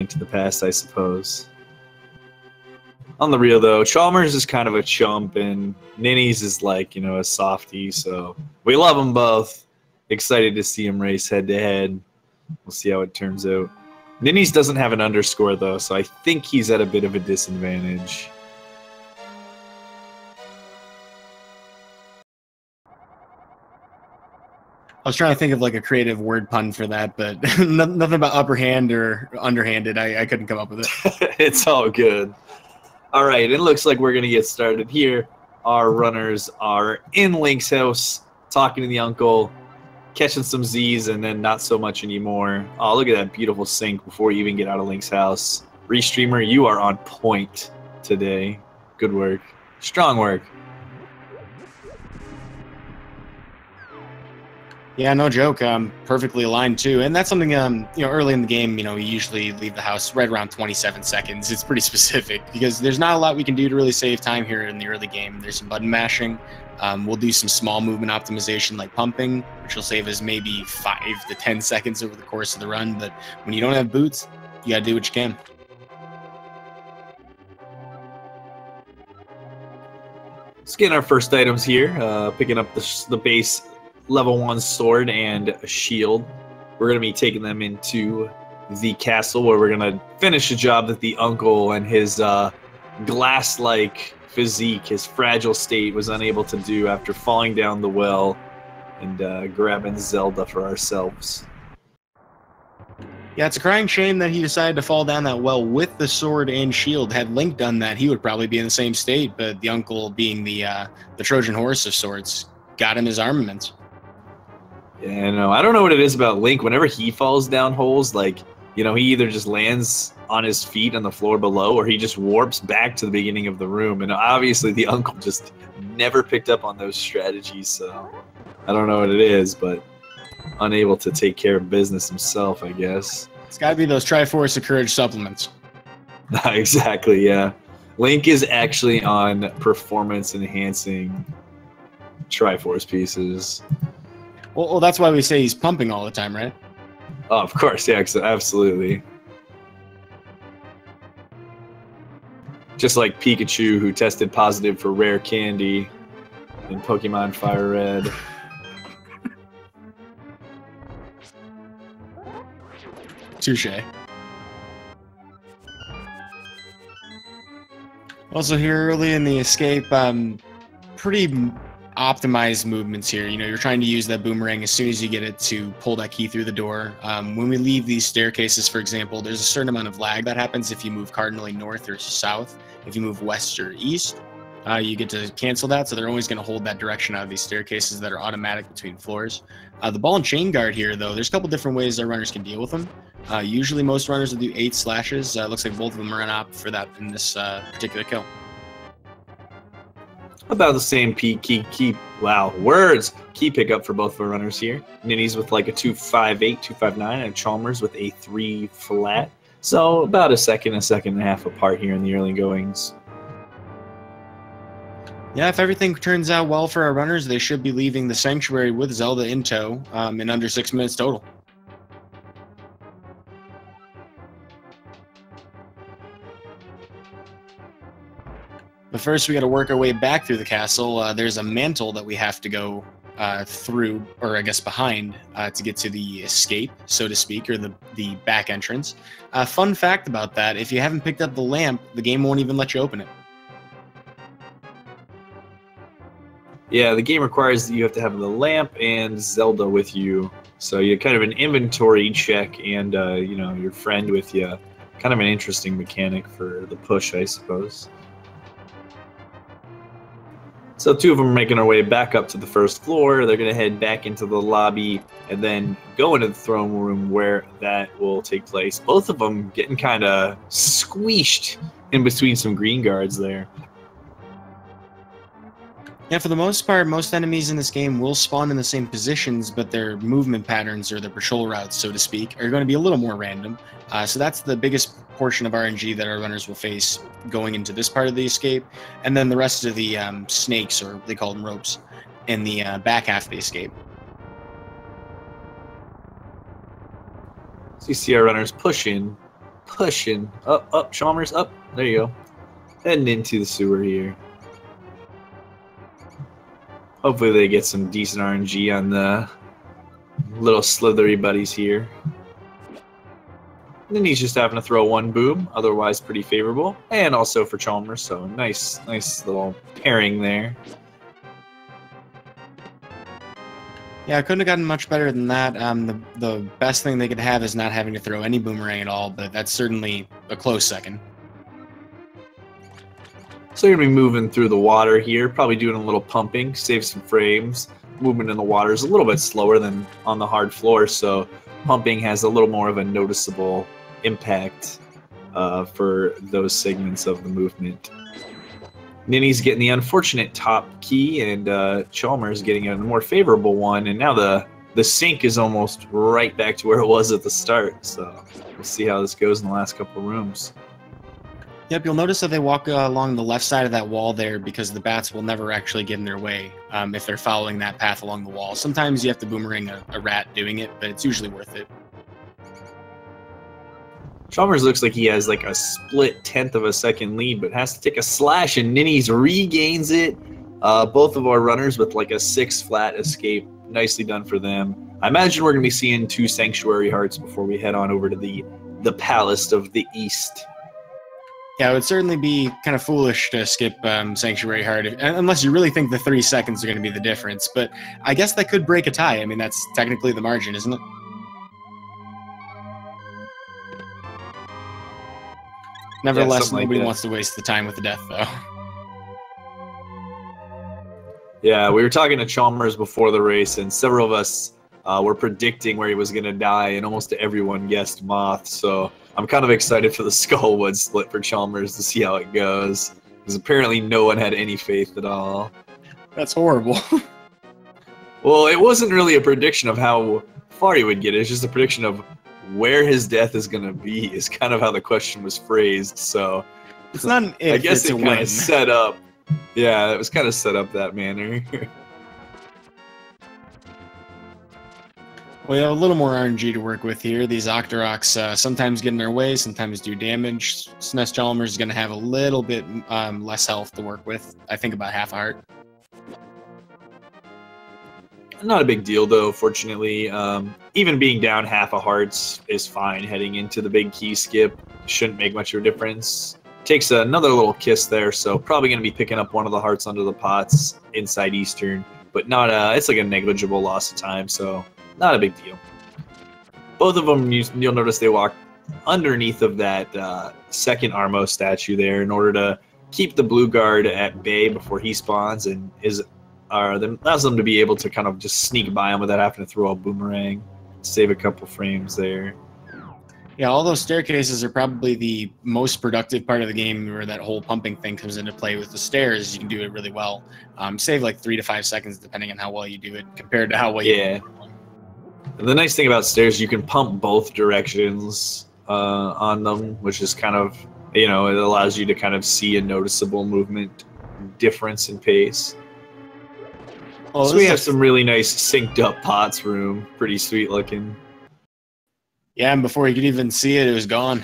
Link to the Past, I suppose. On the real, though, Chalmers is kind of a chump, and Ninnyz is like, you know, a softie, so we love them both. Excited to see him race head-to-head. We'll see how it turns out. Ninnyz doesn't have an underscore, though, so I think he's at a bit of a disadvantage. I was trying to think of like a creative word pun for that, but nothing about upper hand or underhanded. I couldn't come up with it. It's all good. All right, it looks like we're going to get started here. Our runners are in Link's house, talking to the uncle, catching some Z's, and then not so much anymore. Oh, look at that beautiful sync before you even get out of Link's house. Restreamer, you are on point today. Good work. Strong work. Yeah, no joke. Perfectly aligned too, and that's something. Early in the game, we usually leave the house right around 27 seconds. It's pretty specific because there's not a lot we can do to really save time here in the early game. There's some button mashing. We'll do some small movement optimization like pumping, which will save us maybe 5 to 10 seconds over the course of the run. But when you don't have boots, you gotta do what you can. Let's get our first items here. Picking up the base level 1 sword and a shield. We're going to be taking them into the castle where we're going to finish a job that the uncle and his glass-like physique, his fragile state, was unable to do after falling down the well and grabbing Zelda for ourselves. Yeah, it's a crying shame that he decided to fall down that well with the sword and shield. Had Link done that, he would probably be in the same state, but the uncle, being the Trojan horse of sorts, got him his armaments. Yeah, no, I don't know what it is about Link. Whenever he falls down holes, like, he either just lands on his feet on the floor below or he just warps back to the beginning of the room. And obviously the uncle just never picked up on those strategies, so I don't know what it is, but unable to take care of business himself, I guess. It's got to be those Triforce of Courage supplements. Exactly, yeah. Link is actually on performance-enhancing Triforce pieces. Well, that's why we say he's pumping all the time, right? Oh, of course, yeah, absolutely. Just like Pikachu, who tested positive for rare candy in Pokemon Fire Red. Touche. Also here early in the escape, pretty optimized movements here. You're trying to use that boomerang as soon as you get it to pull that key through the door. When we leave these staircases, for example, there's a certain amount of lag that happens if you move cardinally north or south. If you move west or east, you get to cancel that, so they're always going to hold that direction out of these staircases that are automatic between floors. The ball and chain guard here, though, there's a couple different ways our runners can deal with them. Usually most runners will do 8 slashes. Looks like both of them are going to opt for that in this particular kill. About the same key pickup for both of our runners here. Ninnyz with like a 2.58, 2.59, and Chalmers with a 3 flat. So about a second and a half apart here in the early goings. Yeah, if everything turns out well for our runners, they should be leaving the Sanctuary with Zelda in tow in under 6 minutes total. But first, we got to work our way back through the castle. There's a mantle that we have to go through, or I guess behind, to get to the escape, so to speak, or the back entrance. Fun fact about that, if you haven't picked up the lamp, the game won't even let you open it. Yeah, the game requires that you have to have the lamp and Zelda with you. So you're kind of an inventory check and, your friend with you. Kind of an interesting mechanic for the push, I suppose. So 2 of them are making our way back up to the first floor. They're going to head back into the lobby and then go into the throne room where that will take place. Both of them getting kind of squeezed in between some green guards there. Yeah, for the most part, most enemies in this game will spawn in the same positions, but their movement patterns, or their patrol routes, so to speak, are going to be a little more random. So that's the biggest portion of RNG that our runners will face going into this part of the escape. And then the rest of the snakes, or they call them ropes, in the back half of the escape. So you see our runners push in pushing. Up, Chalmers, up. There you go. Heading into the sewer here. Hopefully they get some decent RNG on the little slithery buddies here. Ninnyz just having to throw one boom, otherwise pretty favorable. And also for Chalmers, so nice little pairing there. Yeah, I couldn't have gotten much better than that. The best thing they could have is not having to throw any boomerang at all, but that's certainly a close second. So you're going to be moving through the water here, probably doing a little pumping, save some frames. Movement in the water is a little bit slower than on the hard floor, so pumping has a little more of a noticeable impact for those segments of the movement. Ninnyz getting the unfortunate top key, and Chalmers getting a more favorable one, and now the sink is almost right back to where it was at the start, so we'll see how this goes in the last couple of rooms. Yep, you'll notice that they walk along the left side of that wall there because the bats will never actually get in their way if they're following that path along the wall. Sometimes you have to boomerang a rat doing it, but it's usually worth it. Chalmers looks like he has like a split 1/10 of a second lead, but has to take a slash, and Ninnyz regains it. Both of our runners with like a 6 flat escape. Nicely done for them. I imagine we're going to be seeing 2 Sanctuary Hearts before we head on over to the Palace of the East. Yeah, it would certainly be kind of foolish to skip Sanctuary Heart, unless you really think the 3 seconds are going to be the difference. But I guess that could break a tie. I mean, that's technically the margin, isn't it? Nevertheless, yeah, nobody wants to waste the time with the death, though. Yeah, we were talking to Chalmers before the race, and several of us were predicting where he was going to die, and almost everyone guessed Moth. So I'm kind of excited for the Skullwood split for Chalmers to see how it goes, because apparently no one had any faith at all. That's horrible. Well, it wasn't really a prediction of how far he would get. It's just a prediction of where his death is going to be, is kind of how the question was phrased. So it's not an if, I guess it's it a kind win. of set up. Yeah, it was kind of set up that manner. We have a little more RNG to work with here. These Octoroks sometimes get in their way, sometimes do damage. SNES Chalmers is going to have a little bit less health to work with. I think about half a heart. Not a big deal, though, fortunately. Even being down half a hearts is fine heading into the big key skip. Shouldn't make much of a difference. Takes another little kiss there, so probably going to be picking up one of the hearts under the pots inside Eastern. But not it's like a negligible loss of time, so not a big deal. Both of them, you'll notice they walk underneath of that second Armo statue there in order to keep the blue guard at bay before he spawns, and allows them to be able to kind of just sneak by him without having to throw a boomerang. Save a couple frames there. Yeah, all those staircases are probably the most productive part of the game where that whole pumping thing comes into play. With the stairs, you can do it really well. Save like 3 to 5 seconds depending on how well you do it compared to how well you do it. The nice thing about stairs, you can pump both directions on them, which is kind of, it allows you to kind of see a noticeable movement difference in pace. So we have some really nice synced up pots room. Pretty sweet looking. Yeah, and before you could even see it, it was gone.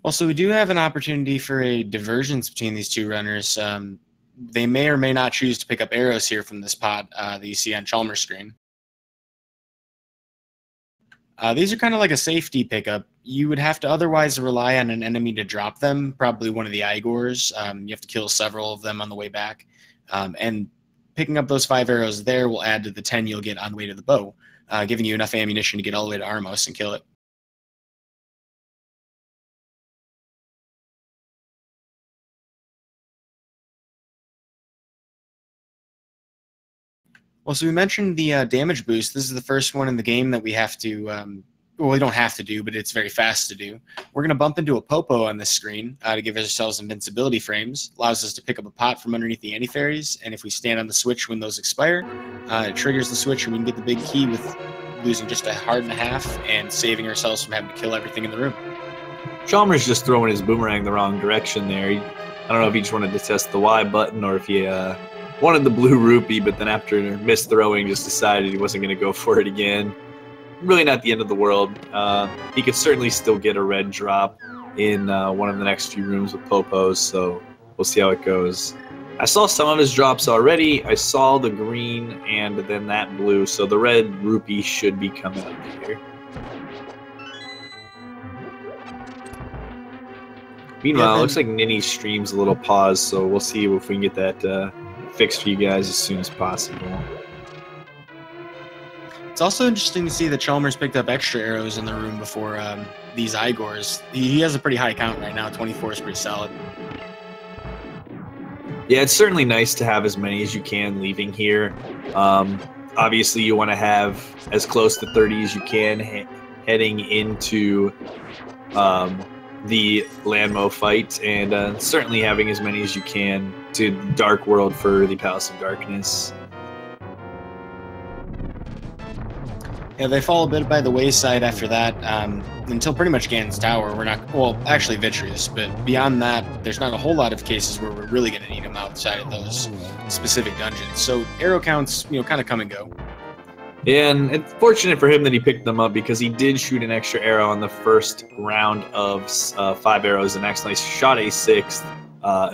Also, we do have an opportunity for a divergence between these two runners. They may or may not choose to pick up arrows here from this pot that you see on Chalmers' screen. These are kind of like a safety pickup. You would have to otherwise rely on an enemy to drop them, probably one of the Igors. You have to kill several of them on the way back. And picking up those 5 arrows there will add to the 10 you'll get on the way to the bow, giving you enough ammunition to get all the way to Armos and kill it. Well, so we mentioned the damage boost. This is the first one in the game that we have to, well, we don't have to do, but it's very fast to do. We're going to bump into a Popo on this screen to give ourselves invincibility frames. Allows us to pick up a pot from underneath the anti-fairies, and if we stand on the switch when those expire, it triggers the switch and we can get the big key with losing just a heart and a half and saving ourselves from having to kill everything in the room. Chalmers just throwing his boomerang the wrong direction there. I don't know if he just wanted to test the Y button or if he wanted the blue rupee, but then after missed throwing just decided he wasn't going to go for it again. really not the end of the world. He could certainly still get a red drop in one of the next few rooms with Popos, so we'll see how it goes. I saw some of his drops already. I saw the green and then that blue, so the red rupee should be coming up here. Meanwhile, it looks like Ninny's stream's a little paused, so we'll see if we can get that fixed for you guys as soon as possible. It's also interesting to see that Chalmers picked up extra arrows in the room before these Igors. He has a pretty high count right now. 24 is pretty solid. Yeah, it's certainly nice to have as many as you can leaving here. Obviously, you want to have as close to 30 as you can heading into the Landmo fight, and certainly having as many as you can to Dark World for the Palace of Darkness. Yeah, they fall a bit by the wayside after that, until pretty much Ganon's Tower. We're not, well, actually Vitreous, but beyond that, there's not a whole lot of cases where we're really going to need them outside of those specific dungeons. So arrow counts, kind of come and go. Yeah, and it's fortunate for him that he picked them up because he did shoot an extra arrow on the first round of 5 arrows and accidentally shot a 6th,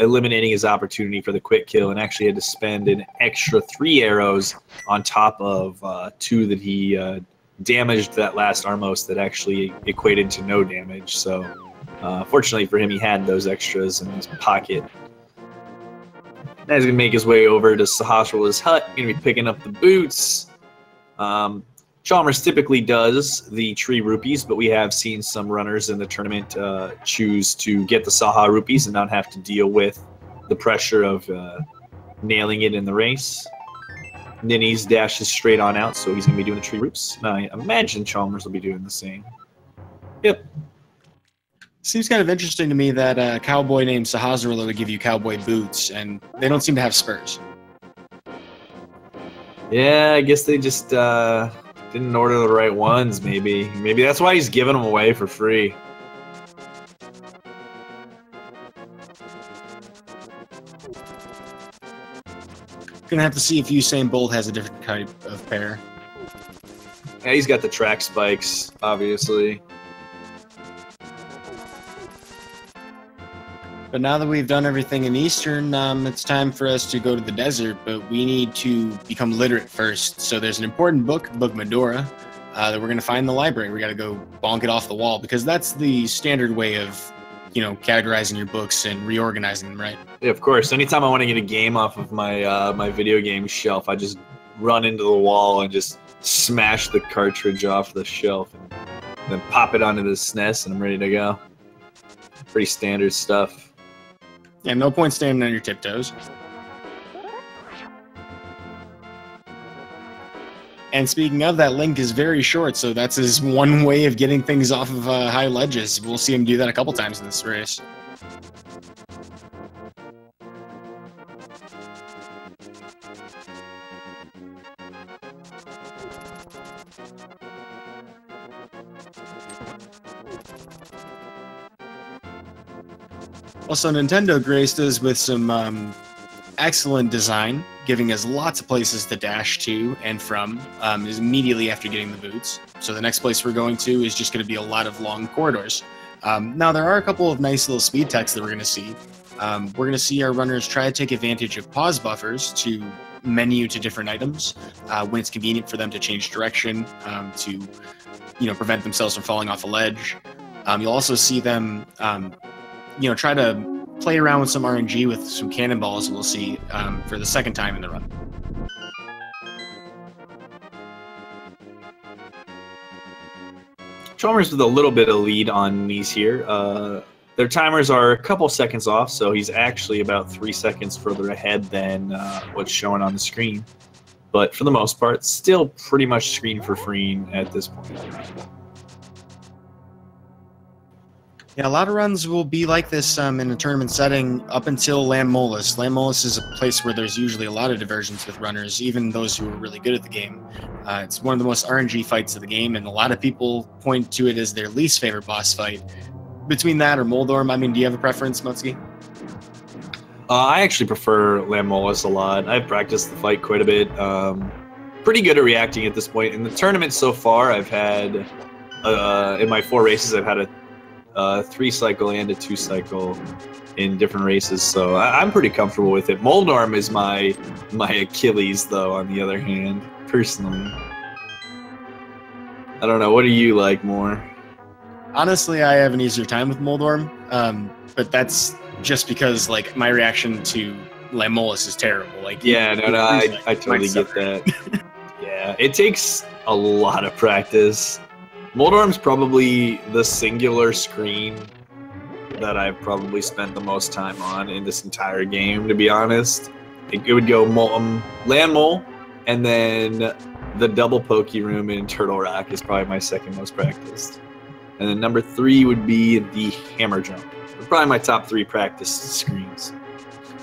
eliminating his opportunity for the quick kill, and actually had to spend an extra 3 arrows on top of 2 that he damaged that last Armos that actually equated to no damage. So fortunately for him, he had those extras in his pocket. Now he's going to make his way over to Sahasrah's hut, going to be picking up the boots. Chalmers typically does the tree rupees, but we have seen some runners in the tournament choose to get the Saha rupees and not have to deal with the pressure of nailing it in the race. Ninnyz dashes straight on out, so he's going to be doing the tree roots. And I imagine Chalmers will be doing the same. Yep. Seems kind of interesting to me that a cowboy named Sahasrah would give you cowboy boots, and they don't seem to have spurs. Yeah, I guess they just didn't order the right ones, maybe. Maybe that's why he's giving them away for free. Gonna have to see if Usain Bolt has a different type of pair. Yeah, he's got the track spikes, obviously. But now that we've done everything in Eastern, it's time for us to go to the desert, but we need to become literate first. So there's an important book, Book Medora, that we're going to find in the library. We got to go bonk it off the wall, because that's the standard way of, categorizing your books and reorganizing them, right? Yeah, of course. Anytime I want to get a game off of my my video game shelf, I just run into the wall and just smash the cartridge off the shelf and then pop it onto the SNES, and I'm ready to go. Pretty standard stuff. Yeah, no point standing on your tiptoes. And speaking of, that link is very short, so that's his one way of getting things off of high ledges. We'll see him do that a couple times in this race. Also, Nintendo graced us with some excellent design, giving us lots of places to dash to and from is immediately after getting the boots. So the next place we're going to is just going to be a lot of long corridors. Now, there are a couple of nice little speed techs that we're going to see. We're going to see our runners try to take advantage of pause buffers to menu to different items when it's convenient for them to change direction to prevent themselves from falling off a ledge. You'll also see them try to play around with some RNG with some cannonballs we'll see for the second time in the run. Chalmers with a little bit of lead on Ninnyz here. Their timers are a couple seconds off, so he's actually about 3 seconds further ahead than what's showing on the screen. But for the most part, still pretty much screen for free at this point. Yeah, a lot of runs will be like this in a tournament setting up until Lammolis. Lammolis is a place where there's usually a lot of diversions with runners, even those who are really good at the game. It's one of the most RNG fights of the game, and a lot of people point to it as their least favorite boss fight. Between that or Moldorm, do you have a preference, Mutski? I actually prefer Lammolis a lot. I've practiced the fight quite a bit. pretty good at reacting at this point. In the tournament so far, I've had, in my 4 races, I've had a 3-cycle and a 2-cycle in different races, so I'm pretty comfortable with it. Moldorm is my Achilles, though, on the other hand, personally. I don't know, what do you like more? Honestly, I have an easier time with Moldorm, but that's just because, like, my reaction to Lamolus is terrible. Like, yeah, no, I totally get that. Yeah, it takes a lot of practice. Moldorm's probably the singular screen that I've probably spent the most time on in this entire game, to be honest. It would go Land Mole, and then the double Pokey Room in Turtle Rock is probably my second most practiced. And then number 3 would be the Hammer Jump. They're probably my top 3 practice screens.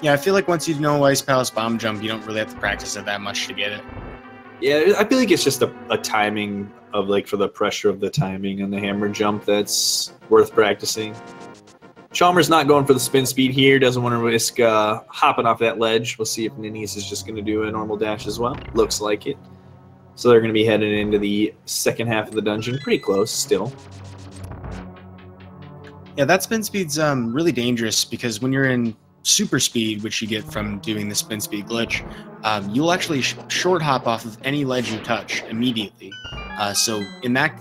Yeah, I feel like once you know Ice Palace Bomb Jump, you don't really have to practice it that much to get it. Yeah, I feel like it's just a timing of, like, for the pressure of the timing on the Hammer Jump that's worth practicing. Chalmers not going for the spin speed here, doesn't want to risk hopping off that ledge. We'll see if Ninnyz is just going to do a normal dash as well. Looks like it. So they're going to be headed into the second half of the dungeon. Pretty close still. Yeah, that spin speed's really dangerous because when you're in super speed, which you get from doing the spin speed glitch, you'll actually short hop off of any ledge you touch immediately. So in that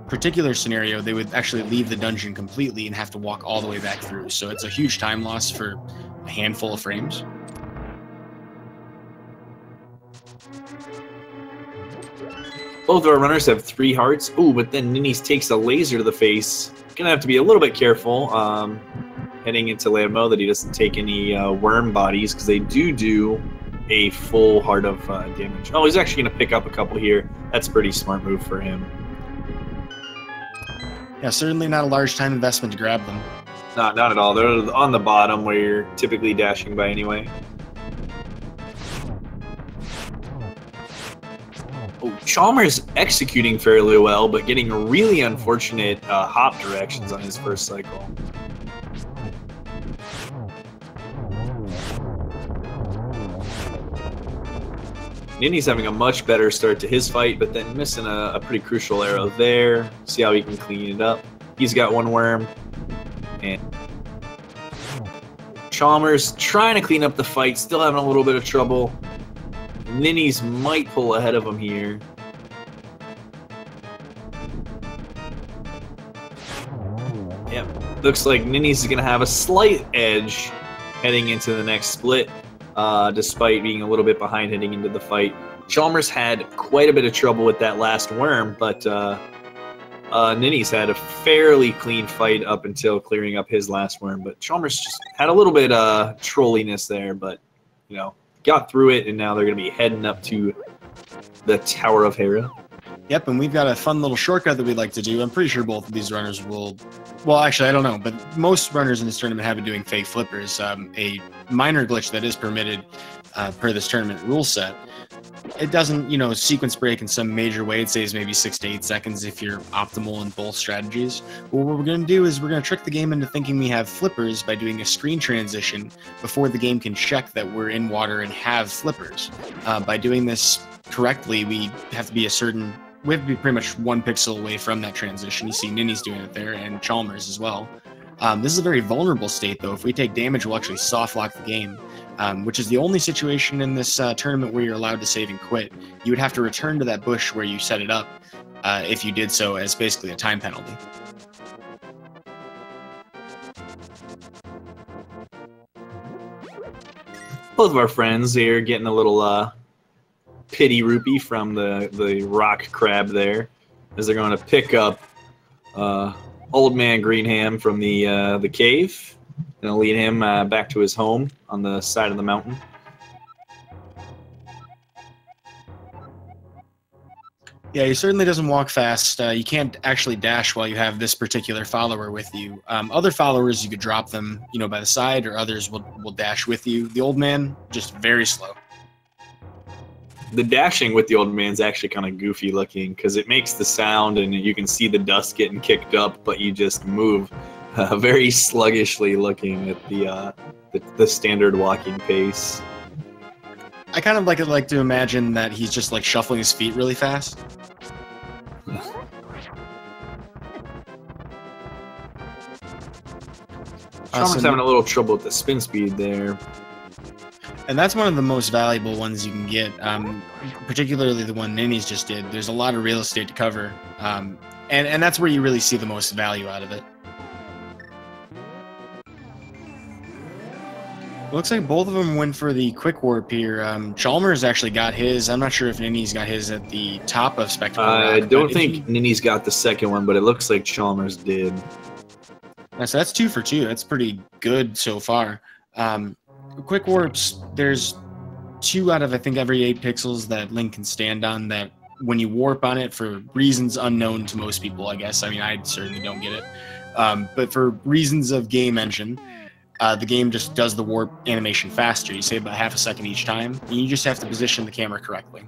particular scenario, they would actually leave the dungeon completely and have to walk all the way back through. So it's a huge time loss for a handful of frames. Both of our runners have 3 hearts. Ooh, but then Ninnyz takes a laser to the face. Gonna have to be a little bit careful heading into Lammo that he doesn't take any worm bodies, because they do a full heart of damage. Oh, he's actually gonna pick up a couple here. That's a pretty smart move for him. Yeah, certainly not a large time investment to grab them. Not at all. They're on the bottom where you're typically dashing by anyway. Oh, Chalmers executing fairly well, but getting really unfortunate hop directions on his first cycle. Ninnyz having a much better start to his fight, but then missing a pretty crucial arrow there. See how he can clean it up. He's got 1 worm. And Chalmers trying to clean up the fight, still having a little bit of trouble. Ninnyz might pull ahead of him here. Yep, looks like Ninnyz is going to have a slight edge heading into the next split. Despite being a little bit behind heading into the fight. Chalmers had quite a bit of trouble with that last worm, but Ninnyz had a fairly clean fight up until clearing up his last worm. But Chalmers just had a little bit trolliness there, but, you know, got through it, and now they're going to be heading up to the Tower of Hera. Yep, and we've got a fun little shortcut that we'd like to do. I'm pretty sure both of these runners will... Well, actually, I don't know, but most runners in this tournament have been doing fake flippers, a minor glitch that is permitted per this tournament rule set. It doesn't, you know, sequence break in some major way. It saves maybe 6 to 8 seconds if you're optimal in both strategies. But what we're going to do is we're going to trick the game into thinking we have flippers by doing a screen transition before the game can check that we're in water and have flippers. By doing this correctly, we have to be pretty much 1 pixel away from that transition. You see Ninnyz doing it there, and Chalmers as well. This is a very vulnerable state, though. If we take damage, we'll actually soft lock the game, which is the only situation in this tournament where you're allowed to save and quit. You would have to return to that bush where you set it up if you did so as basically a time penalty. Both of our friends here getting a little pity rupee from the rock crab there, as they're going to pick up Old Man Greenham from the cave. Going to lead him back to his home on the side of the mountain. Yeah, he certainly doesn't walk fast. You can't actually dash while you have this particular follower with you. Other followers, you could drop them, you know, by the side, or others will dash with you. The old man, just very slow. The dashing with the old man's actually kind of goofy looking, because it makes the sound and you can see the dust getting kicked up, but you just move very sluggishly looking at the standard walking pace. I kind of like to imagine that he's just like shuffling his feet really fast. Chalmers having a little trouble with the spin speed there. And that's one of the most valuable ones you can get, particularly the one Ninnyz just did. There's a lot of real estate to cover, and that's where you really see the most value out of it. Looks like both of them went for the quick warp here. Chalmers actually got his. I'm not sure if Ninnyz got his at the top of Spectacle Rock. I don't think Ninnyz got the second one, but it looks like Chalmers did. So that's 2 for 2. That's pretty good so far. Quick warps, there's 2 out of, I think, every 8 pixels that Link can stand on that when you warp on it for reasons unknown to most people, I guess. I mean, I certainly don't get it. But for reasons of game engine, the game just does the warp animation faster. You save about half a second each time, and you just have to position the camera correctly.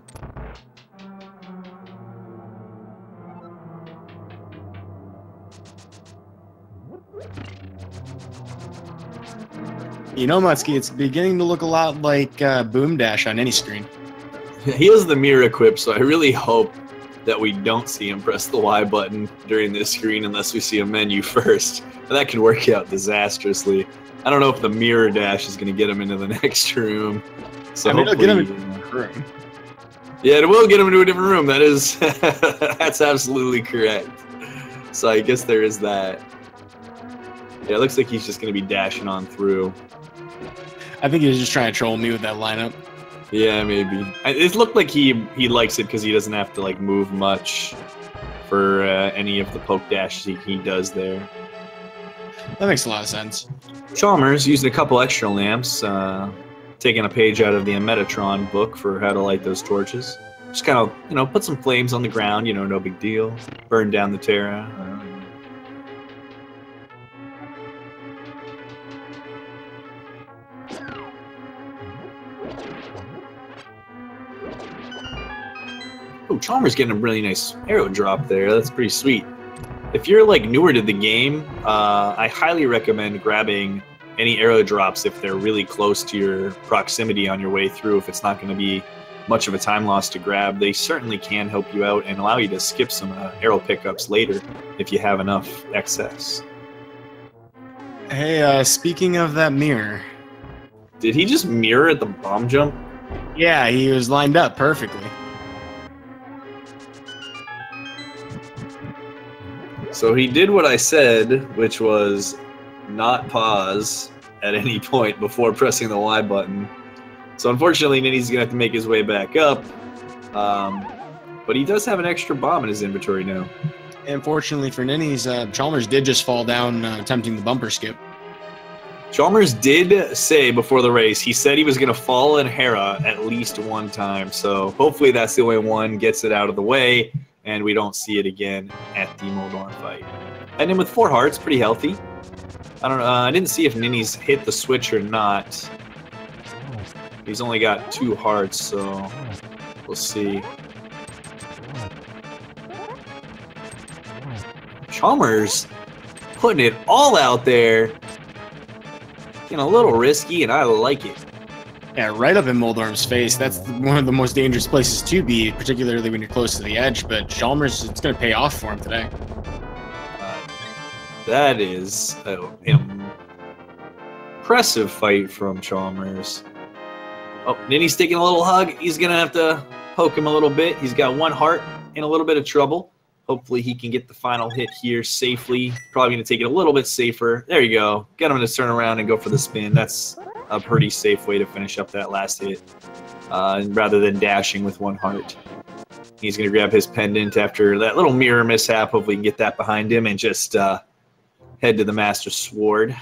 You know, Mutsky, it's beginning to look a lot like Boom Dash on any screen. He has the mirror equipped, so I really hope that we don't see him press the Y button during this screen unless we see a menu first. And that could work out disastrously. I don't know if the mirror dash is going to get him into the next room. So I mean, it'll get him into a different room. Yeah, it will get him into a different room. That is, that's absolutely correct. So I guess there is that. Yeah, it looks like he's just going to be dashing on through. I think he was just trying to troll me with that lineup. Yeah, maybe. It looked like he likes it because he doesn't have to like move much for any of the poke dashes he does there. That makes a lot of sense. Chalmers used a couple extra lamps, taking a page out of the Metatron book for how to light those torches. Just kind of, put some flames on the ground, no big deal. Burn down the Terra. Oh, Chalmers getting a really nice arrow drop there. That's pretty sweet. If you're like newer to the game, I highly recommend grabbing any arrow drops if they're really close to your proximity on your way through. If it's not going to be much of a time loss to grab, they certainly can help you out and allow you to skip some arrow pickups later if you have enough excess. Hey, speaking of that mirror. Did he just mirror at the bomb jump? Yeah, he was lined up perfectly. So he did what I said, which was not pause at any point before pressing the Y button. So unfortunately, Ninnyz going to have to make his way back up. But he does have an extra bomb in his inventory now. Unfortunately for Ninnyz, Chalmers did just fall down attempting the bumper skip. Chalmers did say before the race, he said he was going to fall in Hera at least one time. So hopefully that's the only one, gets it out of the way, and we don't see it again at the Moldorm fight. And then with 4 hearts, pretty healthy. I don't know. I didn't see if Ninnyz hit the switch or not. He's only got 2 hearts, so we'll see. Chalmers putting it all out there. Getting a little risky, and I like it. Yeah, right up in Moldorm's face. That's one of the most dangerous places to be, particularly when you're close to the edge. But Chalmers, it's going to pay off for him today. That is an impressive fight from Chalmers. Oh, Ninnyz taking a little hug. He's going to have to poke him a little bit. He's got 1 heart, in a little bit of trouble. Hopefully he can get the final hit here safely. Probably going to take it a little bit safer. There you go. Get him to turn around and go for the spin. That's a pretty safe way to finish up that last hit, rather than dashing with 1 heart. He's going to grab his pendant after that little mirror mishap. Hopefully he can get that behind him and just head to the Master Sword.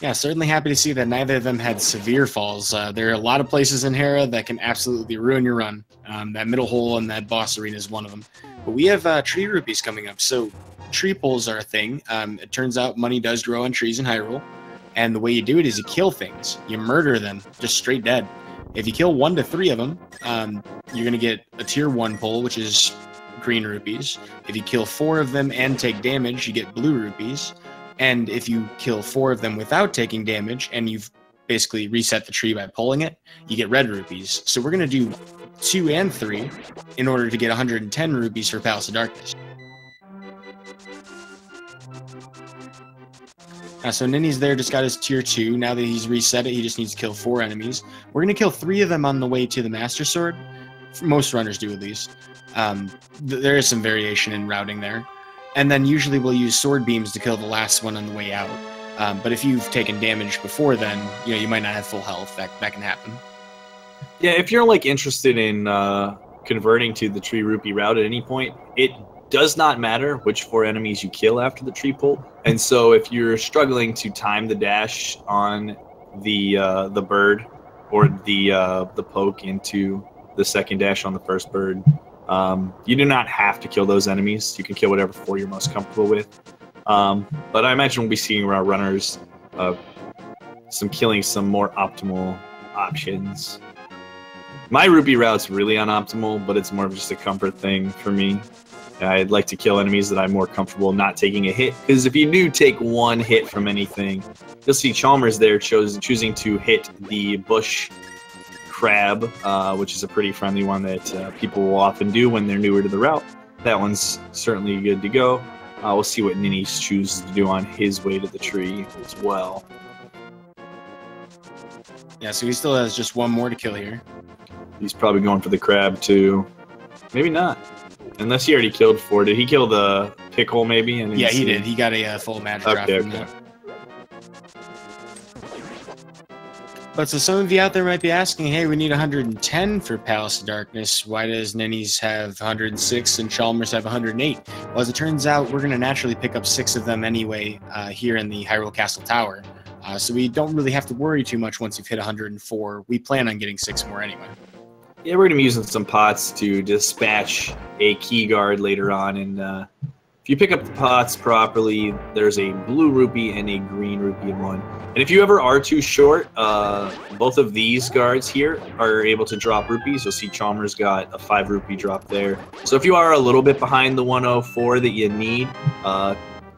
Yeah, certainly happy to see that neither of them had severe falls. There are a lot of places in Hera that can absolutely ruin your run. That middle hole in that boss arena is one of them. But we have tree rupees coming up. So tree pulls are a thing. It turns out money does grow on trees in Hyrule. And the way you do it is you kill things. You murder them, just straight dead. If you kill 1 to 3 of them, you're going to get a tier 1 pull, which is green rupees. If you kill 4 of them and take damage, you get blue rupees. And if you kill 4 of them without taking damage and you've basically reset the tree by pulling it, you get red rupees. So we're going to do 2 and 3 in order to get 110 rupees for Palace of Darkness. So Ninnyz there just got his tier 2. Now that he's reset it, he just needs to kill 4 enemies. We're going to kill 3 of them on the way to the Master Sword. Most runners do, at least. There is some variation in routing there. And then usually we'll use sword beams to kill the last one on the way out. But if you've taken damage before then, you might not have full health. That can happen. Yeah, if you're like interested in converting to the tree rupee route at any point, it does not matter which 4 enemies you kill after the tree pull. And so if you're struggling to time the dash on the bird or the poke into the second dash on the first bird, you do not have to kill those enemies. You can kill whatever 4 you're most comfortable with. But I imagine we'll be seeing our runners killing some more optimal options. My rupee route's really unoptimal, but it's more of just a comfort thing for me. I'd like to kill enemies that I'm more comfortable not taking a hit, because if you do take 1 hit from anything, you'll see Chalmers there choosing to hit the bush crab, which is a pretty friendly one that people will often do when they're newer to the route. That one's certainly good to go. We'll see what Ninnyz chooses to do on his way to the tree as well. Yeah, so he still has just 1 more to kill here. He's probably going for the crab too. Maybe not. Unless he already killed 4. Did he kill the pickle maybe? Yeah, he did. He got a full magic drop from that. But so some of you out there might be asking, hey, we need 110 for Palace of Darkness. Why does Ninnyz have 106 and Chalmers have 108? Well, as it turns out, we're going to naturally pick up 6 of them anyway here in the Hyrule Castle Tower. So we don't really have to worry too much once you've hit 104. We plan on getting 6 more anyway. Yeah, we're going to be using some pots to dispatch a key guard later on. And if you pick up the pots properly, there's a blue rupee and a green rupee in one. And if you ever are too short, both of these guards here are able to drop rupees. You'll see Chalmers got a 5 rupee drop there. So if you are a little bit behind the 104 that you need,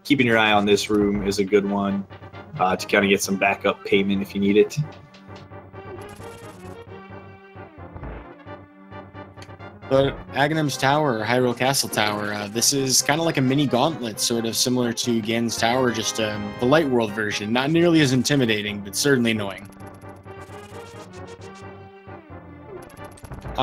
keeping your eye on this room is a good one to kind of get some backup payment if you need it. But Aghanim's Tower, or Hyrule Castle Tower, this is kind of like a mini gauntlet, sort of similar to Ganon's Tower, just the light world version. Not nearly as intimidating, but certainly annoying.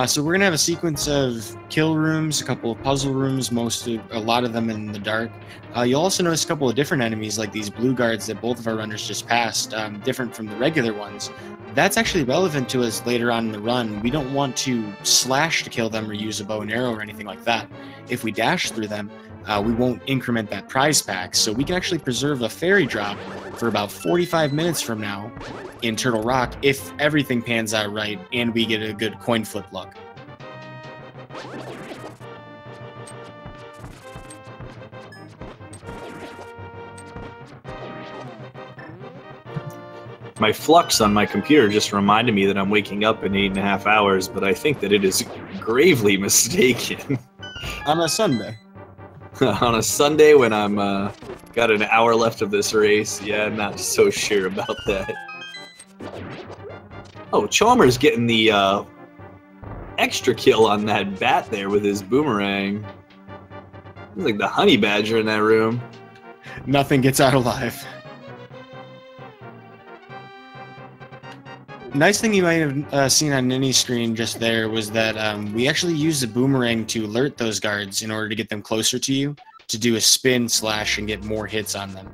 So we're going to have a sequence of kill rooms, a couple of puzzle rooms, a lot of them in the dark. You'll also notice a couple of different enemies, like these blue guards that both of our runners just passed, different from the regular ones. That's actually relevant to us later on in the run. We don't want to slash to kill them or use a bow and arrow or anything like that. If we dash through them, we won't increment that prize pack. So we can actually preserve a fairy drop for about 45 minutes from now in Turtle Rock if everything pans out right and we get a good coin flip luck. My flux on my computer just reminded me that I'm waking up in 8.5 hours, but I think that it is gravely mistaken. On a Sunday. On a Sunday when I'm got an hour left of this race, yeah, I'm not so sure about that. Oh, Chalmers getting the extra kill on that bat there with his boomerang. He's like the honey badger in that room. Nothing gets out alive. Nice thing you might have seen on Ninny's screen just there was that we actually used the boomerang to alert those guards in order to get them closer to you, to do a spin slash and get more hits on them.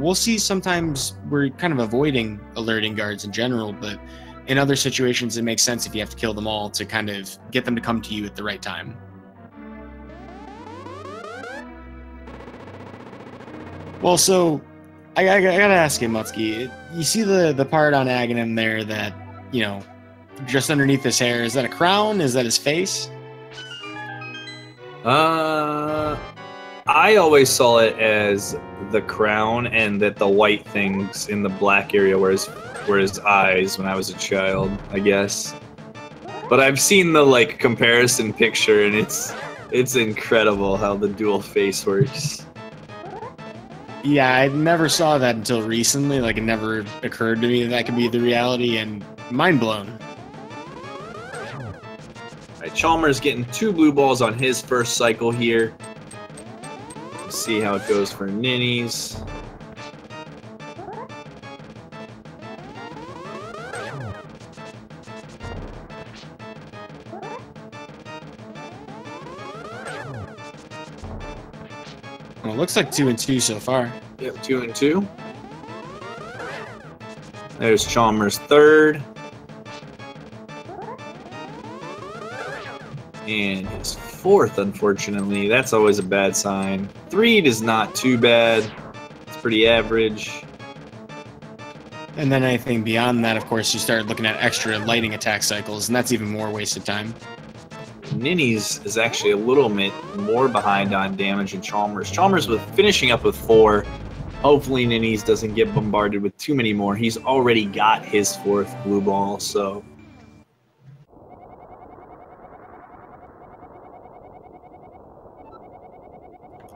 We'll see sometimes we're kind of avoiding alerting guards in general, but in other situations it makes sense if you have to kill them all to kind of get them to come to you at the right time. Well, so I gotta ask you, Mutski, you see the part on Aghanim there that, just underneath his hair, is that a crown? Is that his face? I always saw it as the crown and that the white things in the black area were his eyes when I was a child, I guess. But I've seen the comparison picture and it's incredible how the dual face works. Yeah, I never saw that until recently. Like, it never occurred to me that could be the reality, and mind blown. All right, Chalmers getting 2 blue balls on his first cycle here. Let's see how it goes for Ninnyz. Well, it looks like 2 and 2 so far. Yep, 2 and 2. There's Chalmers' third. And his fourth, unfortunately. That's always a bad sign. 3 is not too bad. It's pretty average. And then anything beyond that, of course, you start looking at extra lightning attack cycles, and that's even more wasted time. Ninnyz is actually a little bit more behind on damage than Chalmers. Chalmers with finishing up with 4. Hopefully Ninnyz doesn't get bombarded with too many more. He's already got his 4th blue ball, so.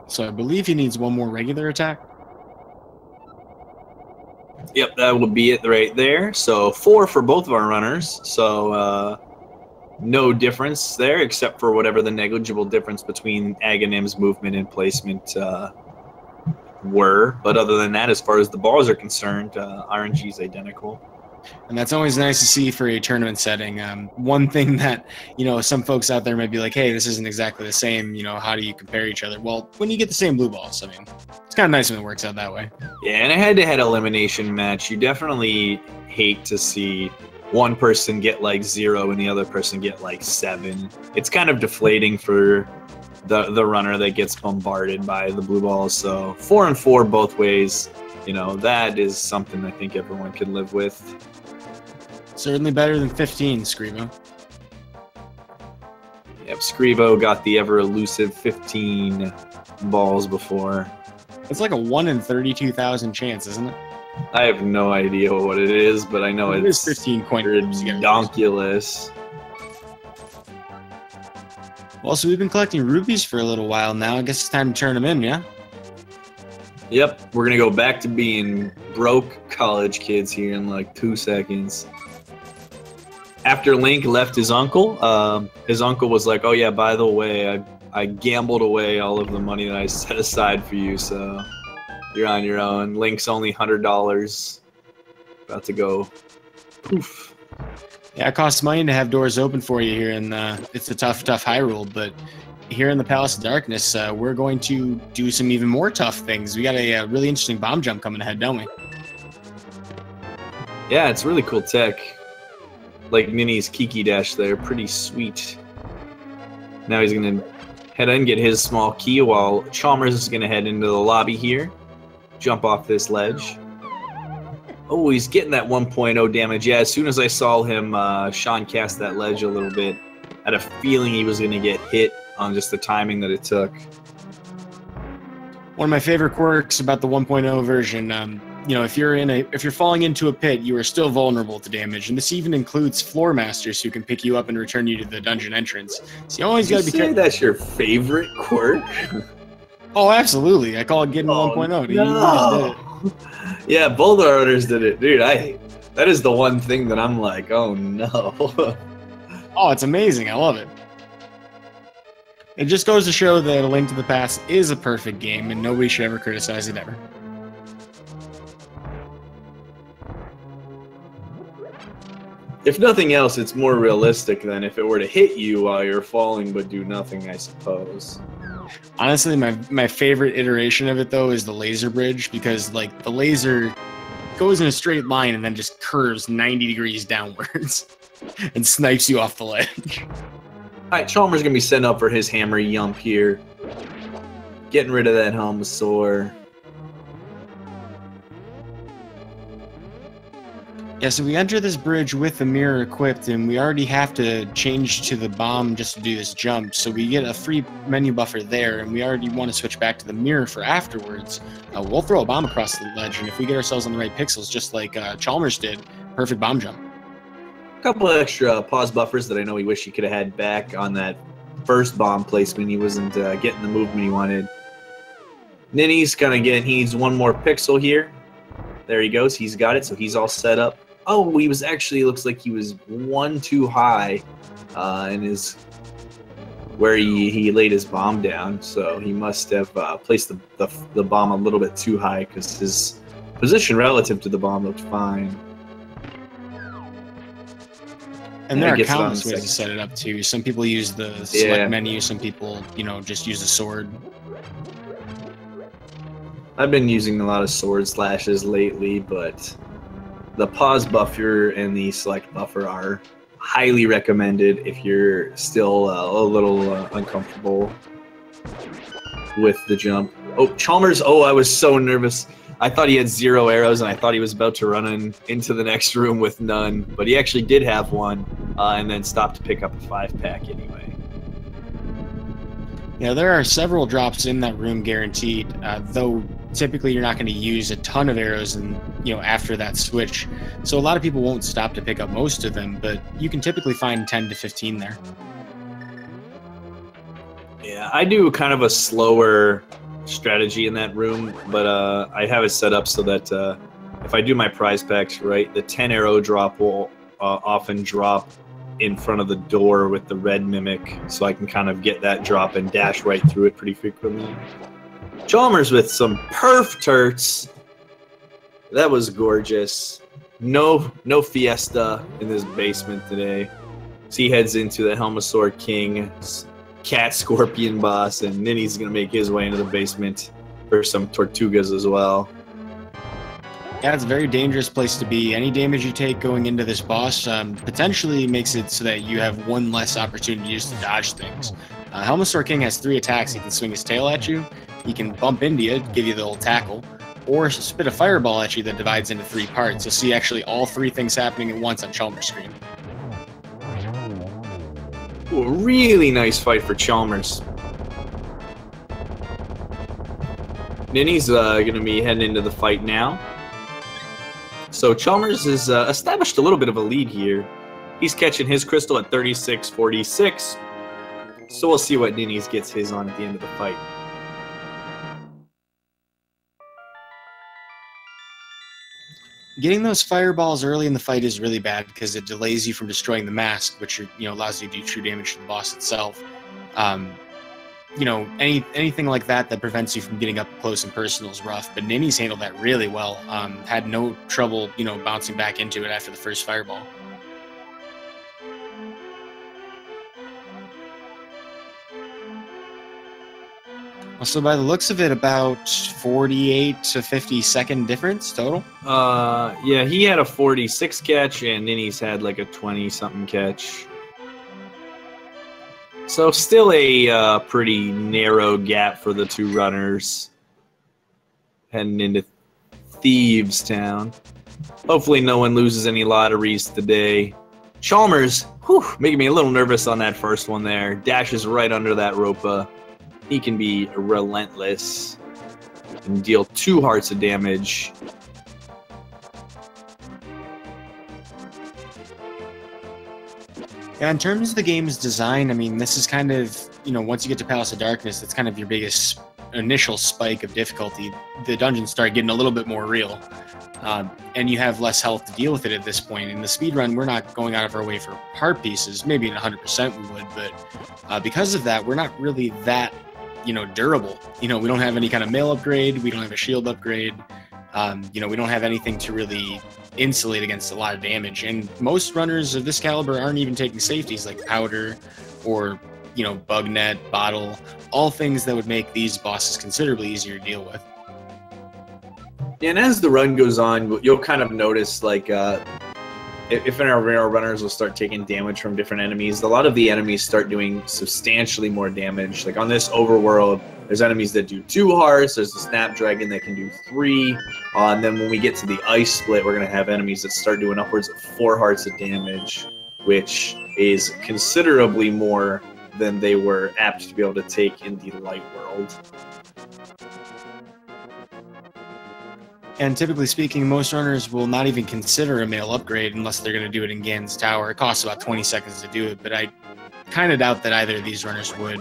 So I believe he needs 1 more regular attack. Yep, that would be it right there. So 4 for both of our runners. So no difference there except for whatever the negligible difference between Aghanim's movement and placement were. But other than that, as far as the balls are concerned, RNG is identical. And that's always nice to see for a tournament setting. One thing that, some folks out there might be like, hey, this isn't exactly the same. How do you compare each other? Well, when you get the same blue balls, I mean, it's kind of nice when it works out that way. Yeah, and a head-to-head elimination match, you definitely hate to see one person get like 0 and the other person get like 7. It's kind of deflating for the runner that gets bombarded by the blue balls. So 4 and 4 both ways, that is something I think everyone can live with. Certainly better than 15, Scrivo. Yep, Scrivo got the ever elusive 15 balls before. It's like a 1 in 32,000 chance, isn't it? I have no idea what it is, but I know it's 15 coin ridiculous. Well, so we've been collecting rupees for a little while now. I guess it's time to turn them in, yeah? Yep, we're going to go back to being broke college kids here in like 2 seconds. After Link left his uncle was like, oh yeah, by the way, I gambled away all of the money that I set aside for you, so you're on your own. Link's only $100. About to go poof. Yeah, it costs money to have doors open for you here, and it's a tough Hyrule, but here in the Palace of Darkness, we're going to do some even more tough things. We got a really interesting bomb jump coming ahead, don't we? Yeah, it's really cool tech. Like Ninny's Kiki Dash there, pretty sweet. Now he's going to head in, get his small key, while Chalmers is going to head into the lobby here. Jump off this ledge. Oh, he's getting that 1.0 damage. Yeah, as soon as I saw him, Sean cast that ledge a little bit. I had a feeling he was going to get hit on just the timing that it took. One of my favorite quirks about the 1.0 version, if you're falling into a pit, you are still vulnerable to damage, and this even includes floor masters who can pick you up and return you to the dungeon entrance. So you always got to be careful. That's your favorite quirk? Oh, absolutely. I call it getting 1.0. No. Yeah, both our owners did it, dude. That is the one thing that I'm like, oh no. Oh, it's amazing. I love it. It just goes to show that A Link to the Past is a perfect game, and nobody should ever criticize it ever. If nothing else, it's more realistic than if it were to hit you while you're falling but do nothing, I suppose. Honestly, my favorite iteration of it, though, is the laser bridge, because, like, the laser goes in a straight line and then just curves 90 degrees downwards and snipes you off the ledge. All right, Chalmers going to be setting up for his hammer yump here. Getting rid of that Helmasaur. Yeah, so we enter this bridge with the mirror equipped, and we already have to change to the bomb just to do this jump. So we get a free menu buffer there, and we already want to switch back to the mirror for afterwards. We'll throw a bomb across the ledge, and if we get ourselves on the right pixels, just like Chalmers did, perfect bomb jump. A couple of extra pause buffers that I know he wished he could have had back on that first bomb placement. He wasn't getting the movement he wanted. Ninny's gonna get, he needs one more pixel here. There he goes, he's got it, so he's all set up. Oh, he was actually, looks like he was one too high in his, where he laid his bomb down, so he must have placed the bomb a little bit too high because his position relative to the bomb looked fine. And there are countless ways to set it up too. Some people use the select menu, some people, you know, just use the sword. I've been using a lot of sword slashes lately, but the pause buffer and the select buffer are highly recommended if you're still a little uncomfortable with the jump. Oh, Chalmers! Oh, I was so nervous. I thought he had 0 arrows, and I thought he was about to run into the next room with none. But he actually did have one, and then stopped to pick up a 5-pack anyway. Yeah, there are several drops in that room guaranteed, though typically you're not going to use a ton of arrows and after that switch. So a lot of people won't stop to pick up most of them, but you can typically find 10 to 15 there. Yeah, I do kind of a slower strategy in that room, but I have it set up so that if I do my prize packs right, the 10 arrow drop will often drop in front of the door with the red mimic, so I can kind of get that drop and dash right through it pretty frequently. Chalmers with some perf turts. That was gorgeous. No fiesta in this basement today. So he heads into the Helmasaur King Cat Scorpion boss, and Ninny's gonna make his way into the basement for some Tortugas as well. Yeah, it's a very dangerous place to be. Any damage you take going into this boss potentially makes it so that you have one less opportunity just to dodge things. Helmasaur King has 3 attacks. He can swing his tail at you, he can bump into you, give you the old tackle, or spit a fireball at you that divides into 3 parts. You'll see actually all 3 things happening at once on Chalmers' screen. Ooh, a really nice fight for Chalmers. Ninny's going to be heading into the fight now. So Chalmers has established a little bit of a lead here. He's catching his crystal at 36-46. So we'll see what Ninnyz gets his on at the end of the fight. Getting those fireballs early in the fight is really bad because it delays you from destroying the mask, which allows you to do true damage to the boss itself. Anything like that prevents you from getting up close and personal is rough. But Ninnyz handled that really well. Had no trouble, bouncing back into it after the first fireball. So by the looks of it, about 48 to 50 second difference total. Yeah, he had a 46 catch, and Ninnyz had like a 20-something catch. So still a pretty narrow gap for the 2 runners heading into Thieves Town. Hopefully no one loses any lotteries today. Chalmers, making me a little nervous on that first one there. Dashes right under that ropa. He can be relentless and deal 2 hearts of damage. Yeah, in terms of the game's design, I mean, this is kind of, once you get to Palace of Darkness, it's kind of your biggest initial spike of difficulty. The dungeons start getting a little bit more real, and you have less health to deal with it at this point. In the speedrun, we're not going out of our way for heart pieces. Maybe in 100% we would, but because of that, we're not really that durable. We don't have any kind of mail upgrade. We don't have a shield upgrade. We don't have anything to really insulate against a lot of damage. And most runners of this caliber aren't even taking safeties like powder or, bug net, bottle, all things that would make these bosses considerably easier to deal with. And as the run goes on, you'll kind of notice like if our runners will start taking damage from different enemies, a lot of the enemies start doing substantially more damage. Like on this overworld, there's enemies that do 2 hearts, there's the Snapdragon that can do 3, and then when we get to the Ice Split, we're going to have enemies that start doing upwards of 4 hearts of damage, which is considerably more than they were apt to be able to take in the Light World. And typically speaking, most runners will not even consider a mail upgrade unless they're going to do it in Gan's Tower. It costs about 20 seconds to do it, but I kind of doubt that either of these runners would.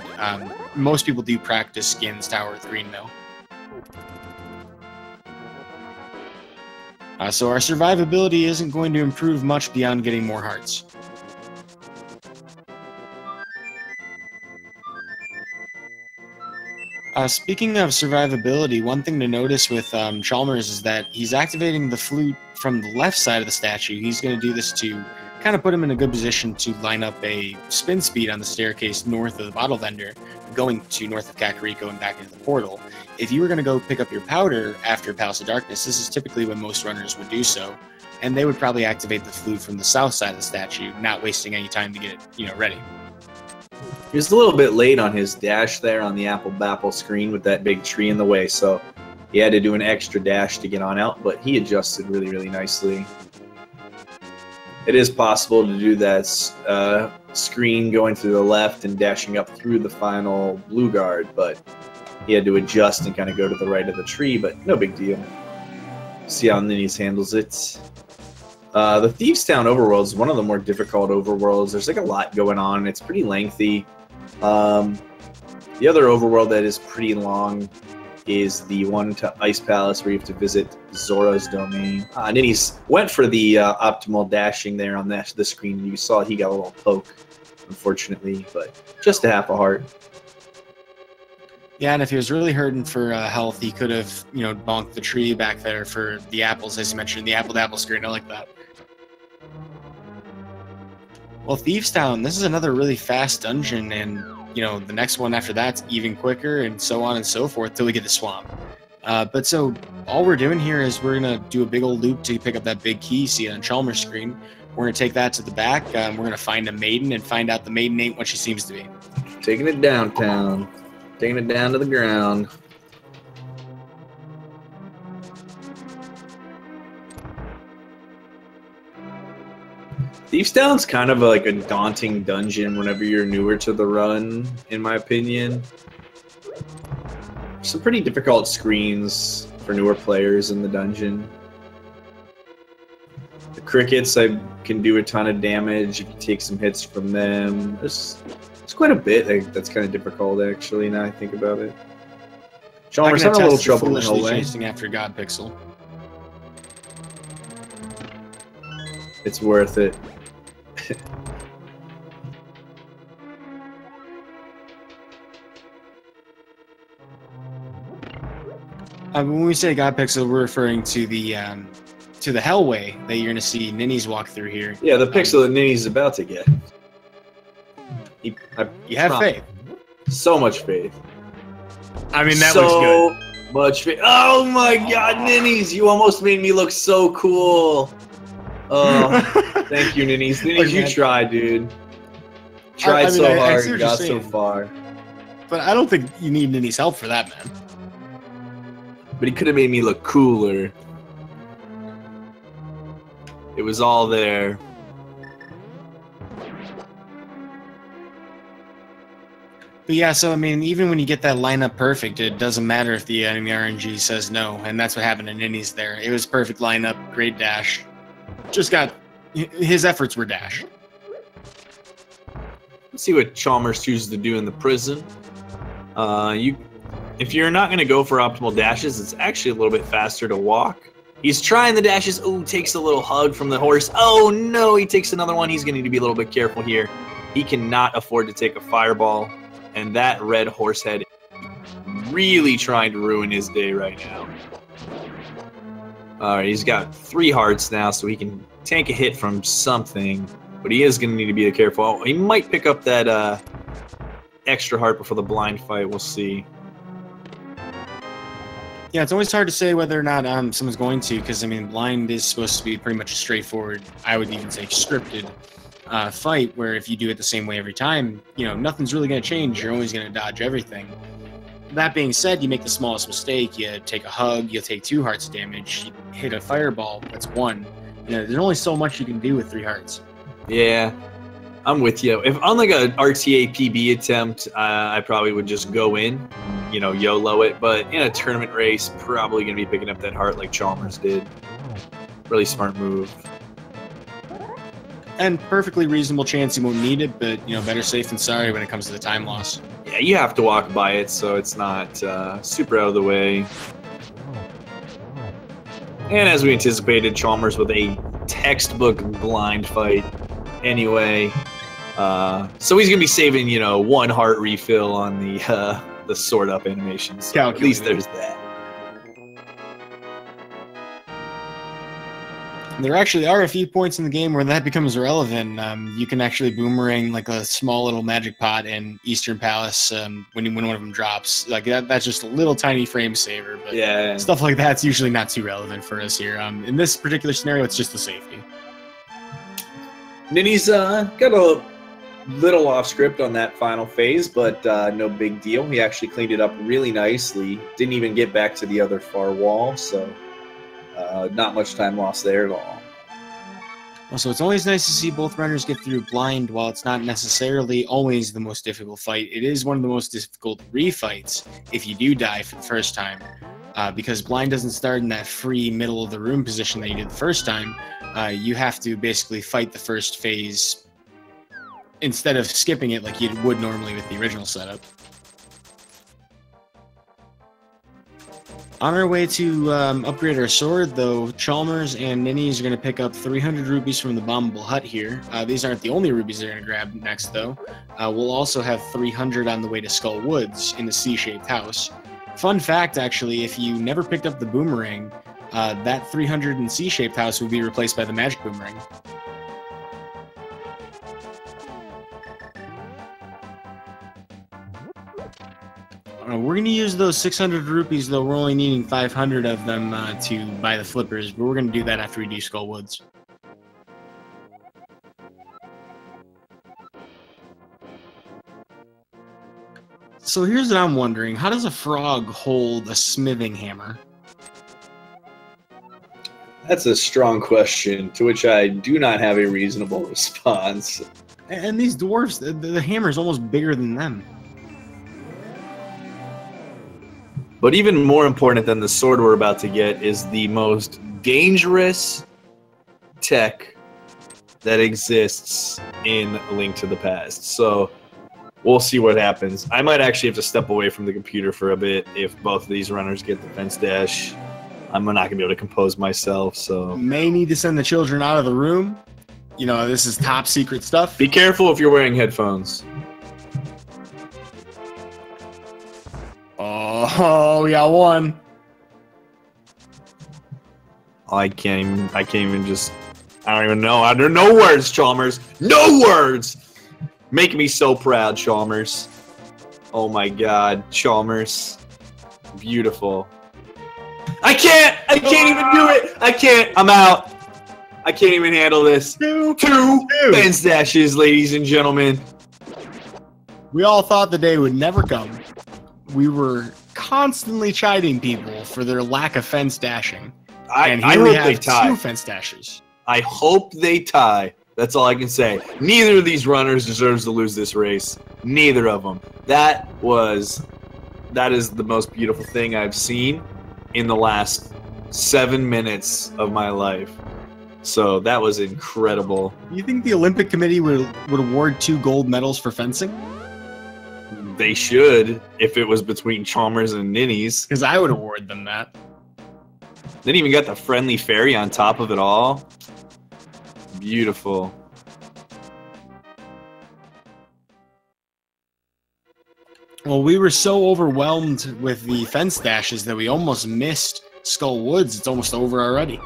Most people do practice Gan's Tower with green mail. So our survivability isn't going to improve much beyond getting more hearts. Speaking of survivability, one thing to notice with Chalmers is that he's activating the flute from the left side of the statue. He's going to do this to kind of put him in a good position to line up a spin speed on the staircase north of the bottle vendor, going to north of Kakariko and back into the portal. If you were going to go pick up your powder after Palace of Darkness, this is typically when most runners would do so, and they would probably activate the flute from the south side of the statue, not wasting any time to get it, ready. He was a little bit late on his dash there on the Apple Bapple screen with that big tree in the way, so he had to do an extra dash to get on out, but he adjusted really, really nicely. It is possible to do that screen going through the left and dashing up through the final blue guard, but he had to adjust and kind of go to the right of the tree, but no big deal. See how Ninnyz handles it. The Thieves Town overworld is one of the more difficult overworlds. There's like a lot going on. It's pretty lengthy. The other overworld that is pretty long is the one to Ice Palace where you have to visit Zora's domain. Ninnyz went for the optimal dashing there on the screen. You saw he got a little poke, unfortunately, but just a half a heart. Yeah, and if he was really hurting for health, he could have, bonked the tree back there for the apples, as you mentioned, the apple-to-apple screen. I like that. Well, Thieves Town, this is another really fast dungeon, and the next one after that's even quicker, and so on and so forth till we get the swamp. But so all we're doing here is we're gonna do a big old loop to pick up that big key you see on Chalmers' screen. We're gonna take that to the back. We're gonna find a maiden and find out the maiden ain't what she seems to be. Taking it downtown, taking it down to the ground. Thieves Town's kind of like a daunting dungeon whenever you're newer to the run, in my opinion. Some pretty difficult screens for newer players in the dungeon. The crickets can do a ton of damage if you take some hits from them. There's quite a bit that's kind of difficult, actually, now I think about it. Chalmers having a little trouble in the hallway. Chasing after God Pixel. It's worth it. When we say God Pixel, we're referring to the hellway that you're going to see Ninnyz walk through here. Yeah, the pixel that Ninnyz is about to get. You have faith. So much faith. I mean, that looks good. So much faith. Oh my God, Ninnyz, you almost made me look so cool. Oh, thank you, Ninnyz. Ninnyz, you tried, dude. Tried so hard, got so far. But I don't think you need Ninnyz help for that, man. But he could have made me look cooler. It was all there. But yeah, so I mean, even when you get that lineup perfect, it doesn't matter if the enemy RNG says no, and that's what happened to Ninnyz there. It was perfect lineup, great dash. Just got his efforts were dash. Let's see what Chalmers chooses to do in the prison. If you're not going to go for optimal dashes, it's actually a little bit faster to walk. He's trying the dashes. Oh, takes a little hug from the horse. Oh no, he takes another one. He's going to need to be a little bit careful here. He cannot afford to take a fireball, and that red horse head is really trying to ruin his day right now. All right, he's got 3 hearts now, so he can take a hit from something, but he is going to need to be careful. Oh, he might pick up that extra heart before the blind fight. We'll see. Yeah, it's always hard to say whether or not someone's going to, because, I mean, blind is supposed to be pretty much a straightforward, I would even say scripted fight, where if you do it the same way every time, nothing's really going to change. You're always going to dodge everything. That being said, you make the smallest mistake, you take a hug, you'll take 2 hearts of damage, you hit a fireball, that's 1. There's only so much you can do with 3 hearts. Yeah, I'm with you. If on like a RTA PB attempt, I probably would just go in, YOLO it. But in a tournament race, probably going to be picking up that heart like Chalmers did. Really smart move. And perfectly reasonable chance he won't need it, but, you know, better safe than sorry when it comes to the time loss. Yeah, you have to walk by it, so it's not super out of the way. And as we anticipated, Chalmers with a textbook blind fight anyway. So he's going to be saving, you know, 1 heart refill on the sword up animation. So at least there's that. There actually are a few points in the game where that becomes relevant. You can actually boomerang like a small little magic pot in Eastern Palace when one of them drops. Like that's just a little tiny frame saver, but yeah, stuff like that's usually not too relevant for us here. In this particular scenario, it's just the safety. Ninnyz got a little off script on that final phase, but no big deal. He actually cleaned it up really nicely. Didn't even get back to the other far wall, so not much time lost there at all. Also, it's always nice to see both runners get through blind. While it's not necessarily always the most difficult fight, it is one of the most difficult refights if you do die for the first time. Because blind doesn't start in that free middle of the room position that you did the first time. You have to basically fight the first phase instead of skipping it like you would normally with the original setup. On our way to upgrade our sword, though, Chalmers and Ninnyz are going to pick up 300 rupees from the bombable hut here. These aren't the only rupees they're going to grab next, though. We'll also have 300 on the way to Skull Woods in the C-shaped house. Fun fact, actually, if you never picked up the boomerang, that 300 in C-shaped house will be replaced by the magic boomerang. We're going to use those 600 rupees, though we're only needing 500 of them to buy the flippers, but we're going to do that after we do Skull Woods. So here's what I'm wondering. How does a frog hold a smithing hammer? That's a strong question, to which I do not have a reasonable response. And these dwarves, the hammer is almost bigger than them. But even more important than the sword we're about to get is the most dangerous tech that exists in A Link to the Past. So we'll see what happens. I might actually have to step away from the computer for a bit if both of these runners get the fence dash. I'm not going to be able to compose myself, so... May need to send the children out of the room. You know, this is top secret stuff. Be careful if you're wearing headphones. Oh, we got one. I can't even just... I don't even know. There are no words, Chalmers. No words! Make me so proud, Chalmers. Oh my god, Chalmers. Beautiful. I can't even do it! I can't! I'm out! I can't even handle this. Two fence dashes, ladies and gentlemen. We all thought the day would never come. We were constantly chiding people for their lack of fence dashing. And here we have 2 fence dashes. I hope they tie. That's all I can say. Neither of these runners deserves to lose this race. Neither of them. That is the most beautiful thing I've seen in the last 7 minutes of my life. So that was incredible. You think the Olympic Committee would award 2 gold medals for fencing? They should, if it was between Chalmers and Ninnyz. Because I would award them that. Then even got the friendly fairy on top of it all. Beautiful. Well, we were so overwhelmed with the fence dashes that we almost missed Skull Woods. It's almost over already.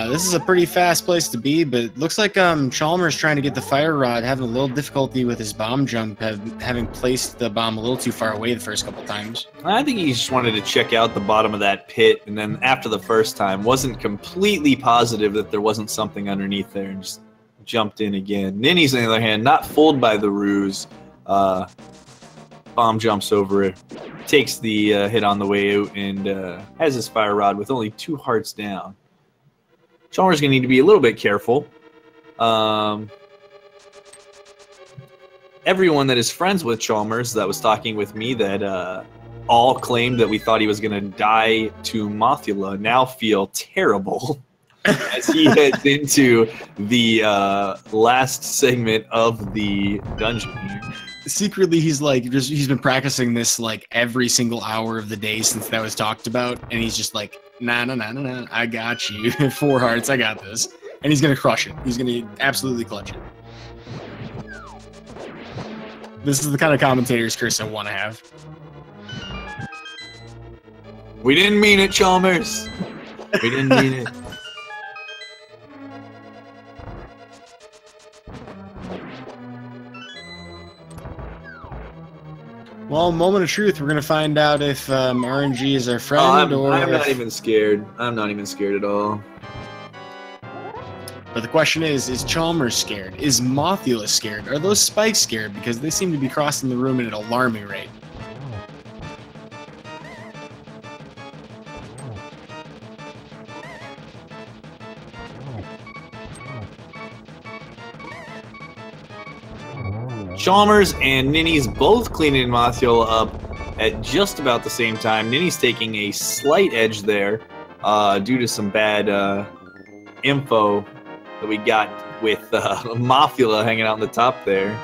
This is a pretty fast place to be, but it looks like Chalmers trying to get the fire rod, having a little difficulty with his bomb jump, having placed the bomb a little too far away the first couple times. I think he just wanted to check out the bottom of that pit, and then after the first time, wasn't completely positive that there wasn't something underneath there, and just jumped in again. Ninnyz, on the other hand, not fooled by the ruse. Bomb jumps over it, takes the hit on the way out, and has his fire rod with only 2 hearts down. Chalmers going to need to be a little bit careful. Everyone that is friends with Chalmers that was talking with me that all claimed that we thought he was going to die to Mothula now feel terrible as he heads into the last segment of the dungeon here. Secretly, he's been practicing this like every single hour of the day since that was talked about, and he's just like, nah, I got you. 4 hearts, I got this. And he's gonna crush it. He's gonna absolutely clutch it. This is the kind of commentator's curse I want to have. We didn't mean it, Chalmers. We didn't mean it. Well, moment of truth. We're gonna find out if RNG is our friend or. I'm not even scared. I'm not even scared at all. But the question is Chalmers scared? Is Mothula scared? Are those spikes scared? Because they seem to be crossing the room at an alarming rate. Chalmers and Ninnyz both cleaning Mothula up at just about the same time. Ninnyz taking a slight edge there due to some bad info that we got with Mothula hanging out on the top there.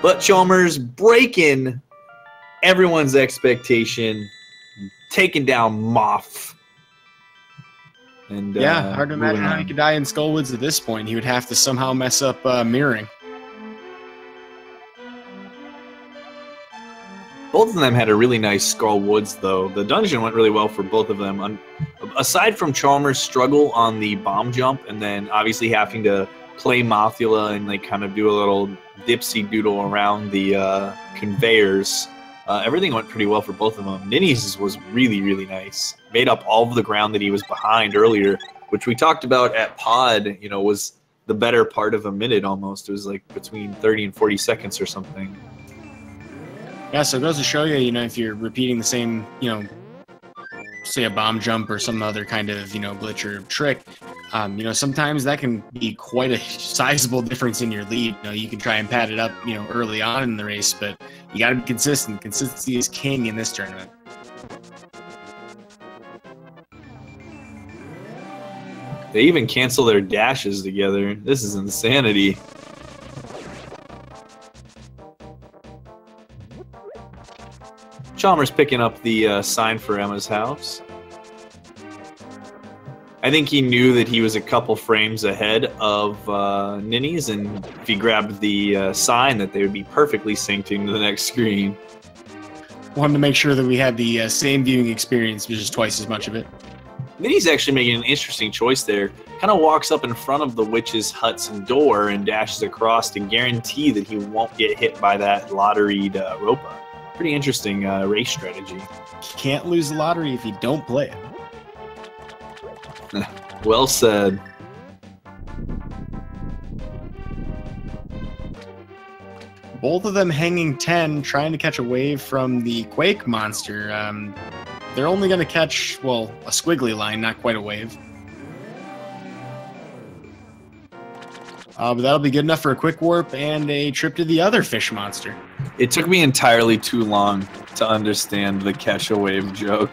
But Chalmers breaking everyone's expectation, taking down Moth. And yeah, hard to imagine how he could die in Skullwoods at this point. He would have to somehow mess up mirroring. Both of them had a really nice Skull Woods, though. The dungeon went really well for both of them. Aside from Chalmers' struggle on the bomb jump, and then obviously having to play Mothula and like kind of do a little dipsy doodle around the conveyors, everything went pretty well for both of them. Ninnyz was really, really nice. Made up all of the ground that he was behind earlier, which we talked about at Pod, you know, was the better part of a minute almost. It was like between 30 and 40 seconds or something. Yeah, so it goes to show you, you know, if you're repeating the same, you know, say a bomb jump or some other kind of, you know, glitch or trick, you know, sometimes that can be quite a sizable difference in your lead. You know, you can try and pad it up, you know, early on in the race, but you got to be consistent. Consistency is king in this tournament. They even cancel their dashes together. This is insanity. Chalmers picking up the sign for Emma's house. I think he knew that he was a couple frames ahead of Ninnyz, and if he grabbed the sign, that they would be perfectly synced into the next screen. Wanted to make sure that we had the same viewing experience, which is twice as much of it. Ninnyz actually making an interesting choice there. Kind of walks up in front of the witch's hut's door and dashes across to guarantee that he won't get hit by that lotteried Ropa. Pretty interesting race strategy. You can't lose the lottery if you don't play it. Well said. Both of them hanging 10, trying to catch a wave from the Quake monster. They're only going to catch, well, a squiggly line, not quite a wave. But that'll be good enough for a quick warp and a trip to the other fish monster. It took me entirely too long to understand the catch a wave joke.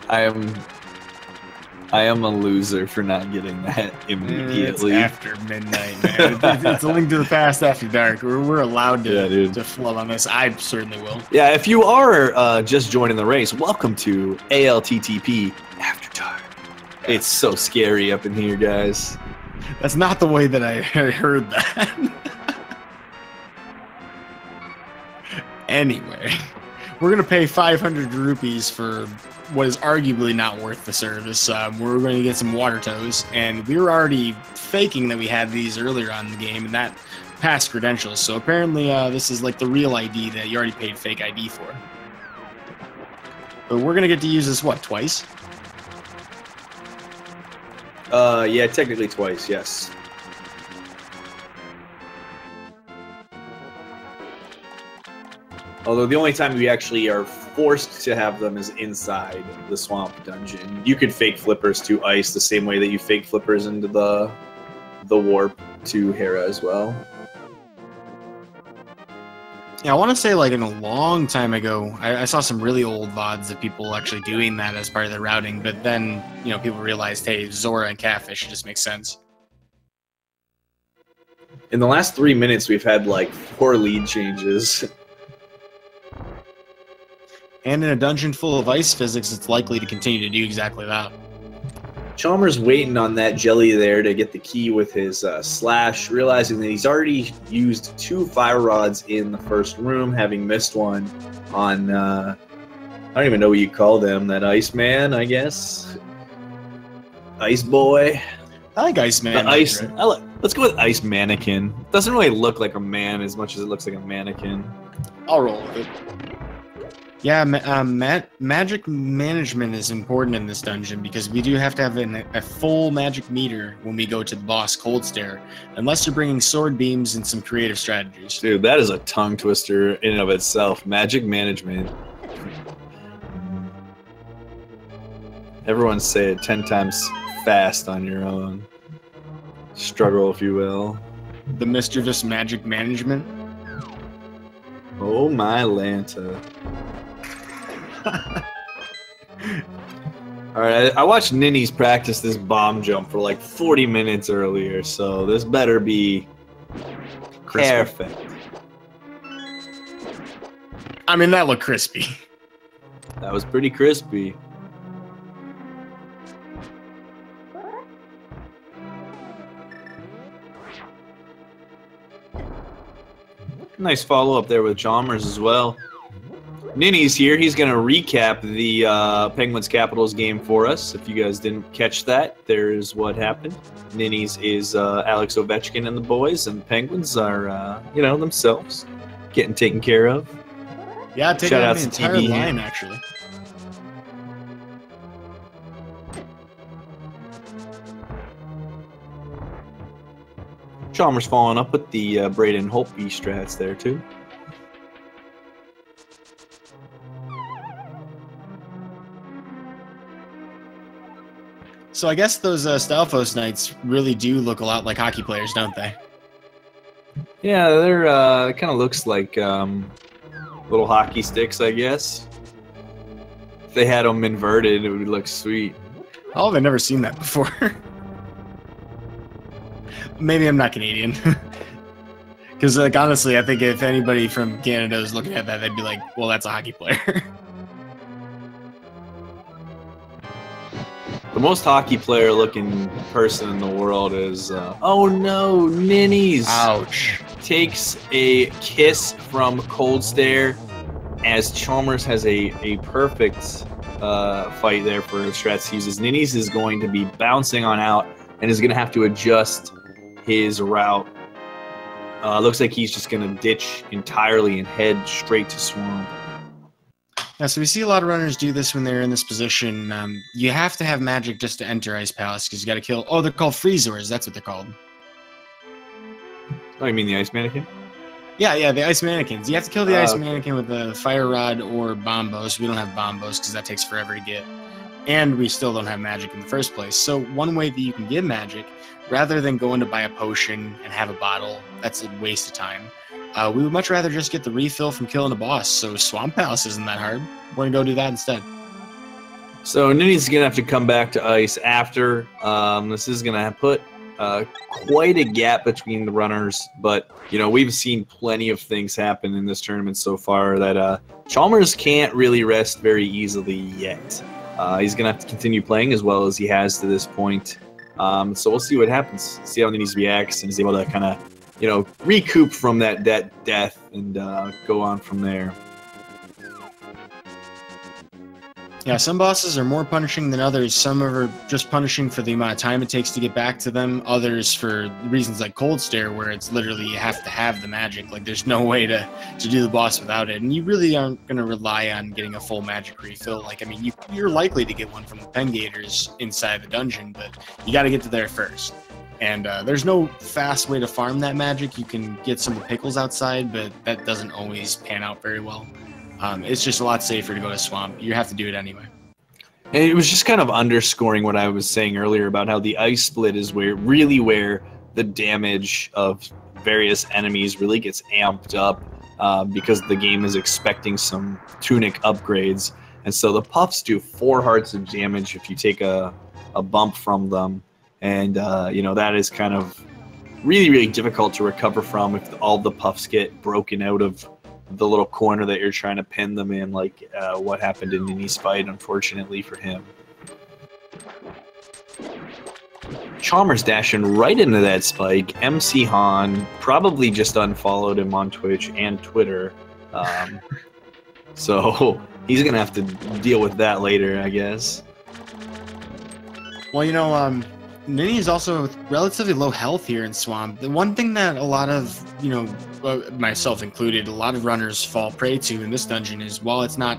I am a loser for not getting that immediately. It's after midnight, man. It's a Link to the Past after dark. We're allowed to flub on this. I certainly will. Yeah, if you are just joining the race, welcome to ALTTP After Dark. It's so scary up in here, guys. That's not the way that I heard that. Anyway, we're going to pay 500 rupees for what is arguably not worth the service. We're going to get some water toes, and we were already faking that we had these earlier on in the game, and that passed credentials. So apparently this is like the real ID that you already paid fake ID for. But we're going to get to use this, what, twice? Yeah, technically twice, yes. Although the only time we actually are forced to have them is inside the swamp dungeon. You could fake flippers to ice the same way that you fake flippers into the warp to Hera as well. Yeah, I want to say like in a long time ago, I saw some really old VODs of people actually doing that as part of their routing, but then, you know, people realized, hey, Zora and Catfish just makes sense. In the last 3 minutes, we've had like 4 lead changes. And in a dungeon full of ice physics, it's likely to continue to do exactly that. Chalmers waiting on that jelly there to get the key with his slash, realizing that he's already used 2 fire rods in the first room, having missed one on, I don't even know what you call them, that Iceman, I guess? Ice Boy? I like Iceman. Ice. Let's go with Ice Mannequin. Doesn't really look like a man as much as it looks like a mannequin. I'll roll with it. Yeah, magic management is important in this dungeon because we do have to have a full magic meter when we go to the boss Cold Stare, unless you're bringing sword beams and some creative strategies. Dude, that is a tongue twister in and of itself. Magic management. Everyone say it 10 times fast on your own. Struggle, if you will. The mischievous magic management. Oh my Lanta. Alright, I watched Ninnyz practice this bomb jump for like 40 minutes earlier, so this better be perfect. I mean, that looked crispy. That was pretty crispy. Nice follow-up there with Chalmers as well. Ninnyz here. He's going to recap the Penguins Capitals game for us. If you guys didn't catch that, there's what happened. Ninnyz is Alex Ovechkin and the boys, and the Penguins are, you know, themselves getting taken care of. Yeah, taking out the entire line, actually. Chalmers following up with the Braden Holtby strats there, too. So I guess those Stalfos Knights really do look a lot like hockey players, don't they? Yeah, they're it kind of looks like little hockey sticks, I guess. If they had them inverted, it would look sweet. Oh, I've never seen that before. Maybe I'm not Canadian. Because, like, honestly, I think if anybody from Canada was looking at that, they'd be like, well, that's a hockey player. The most hockey player looking person in the world is, oh no, Ninnyz. Ouch. Takes a kiss from Cold Stare as Chalmers has a perfect fight there for the strats he uses. Ninnyz is going to be bouncing on out and is going to have to adjust his route. Looks like he's just going to ditch entirely and head straight to Swamp. Yeah, so we see a lot of runners do this when they're in this position. You have to have magic just to enter Ice Palace because you got to kill. Oh, they're called Freezors. That's what they're called. Oh, you mean the Ice Mannequin? Yeah, the Ice Mannequins. You have to kill the Ice Mannequin with a Fire Rod or Bombos. We don't have Bombos because that takes forever to get. And we still don't have magic in the first place. So one way that you can get magic, rather than going to buy a potion and have a bottle, that's a waste of time. We would much rather just get the refill from killing a boss, so Swamp Palace isn't that hard. We're going to go do that instead. So Ninnyz is going to have to come back to ice after. This is going to put quite a gap between the runners, but you know we've seen plenty of things happen in this tournament so far that Chalmers can't really rest very easily yet. He's going to have to continue playing as well as he has to this point. So we'll see what happens. See how Ninnyz reacts and is able to kind of, you know, recoup from that death and go on from there. Yeah, some bosses are more punishing than others. Some are just punishing for the amount of time it takes to get back to them. Others for reasons like Cold Stare, where it's literally you have to have the magic. Like there's no way to do the boss without it. And you really aren't going to rely on getting a full magic refill. Like, I mean, you're likely to get one from the Pen Gators inside the dungeon, but you got to get to there first. And there's no fast way to farm that magic. You can get some of the pickles outside, but that doesn't always pan out very well. It's just a lot safer to go to Swamp. You have to do it anyway. And it was just kind of underscoring what I was saying earlier about how the ice split is where the damage of various enemies really gets amped up. because the game is expecting some tunic upgrades. And so the puffs do 4 hearts of damage if you take a bump from them. And, you know, that is kind of really, really difficult to recover from if all the puffs get broken out of the little corner that you're trying to pin them in, like what happened in Ninny's fight, unfortunately for him. Chalmers dashing right into that spike. MC Han probably just unfollowed him on Twitch and Twitter. So he's going to have to deal with that later, I guess. Well, you know, Ninny is also relatively low health here in Swamp. The one thing that a lot of, you know, myself included, a lot of runners fall prey to in this dungeon is, while it's not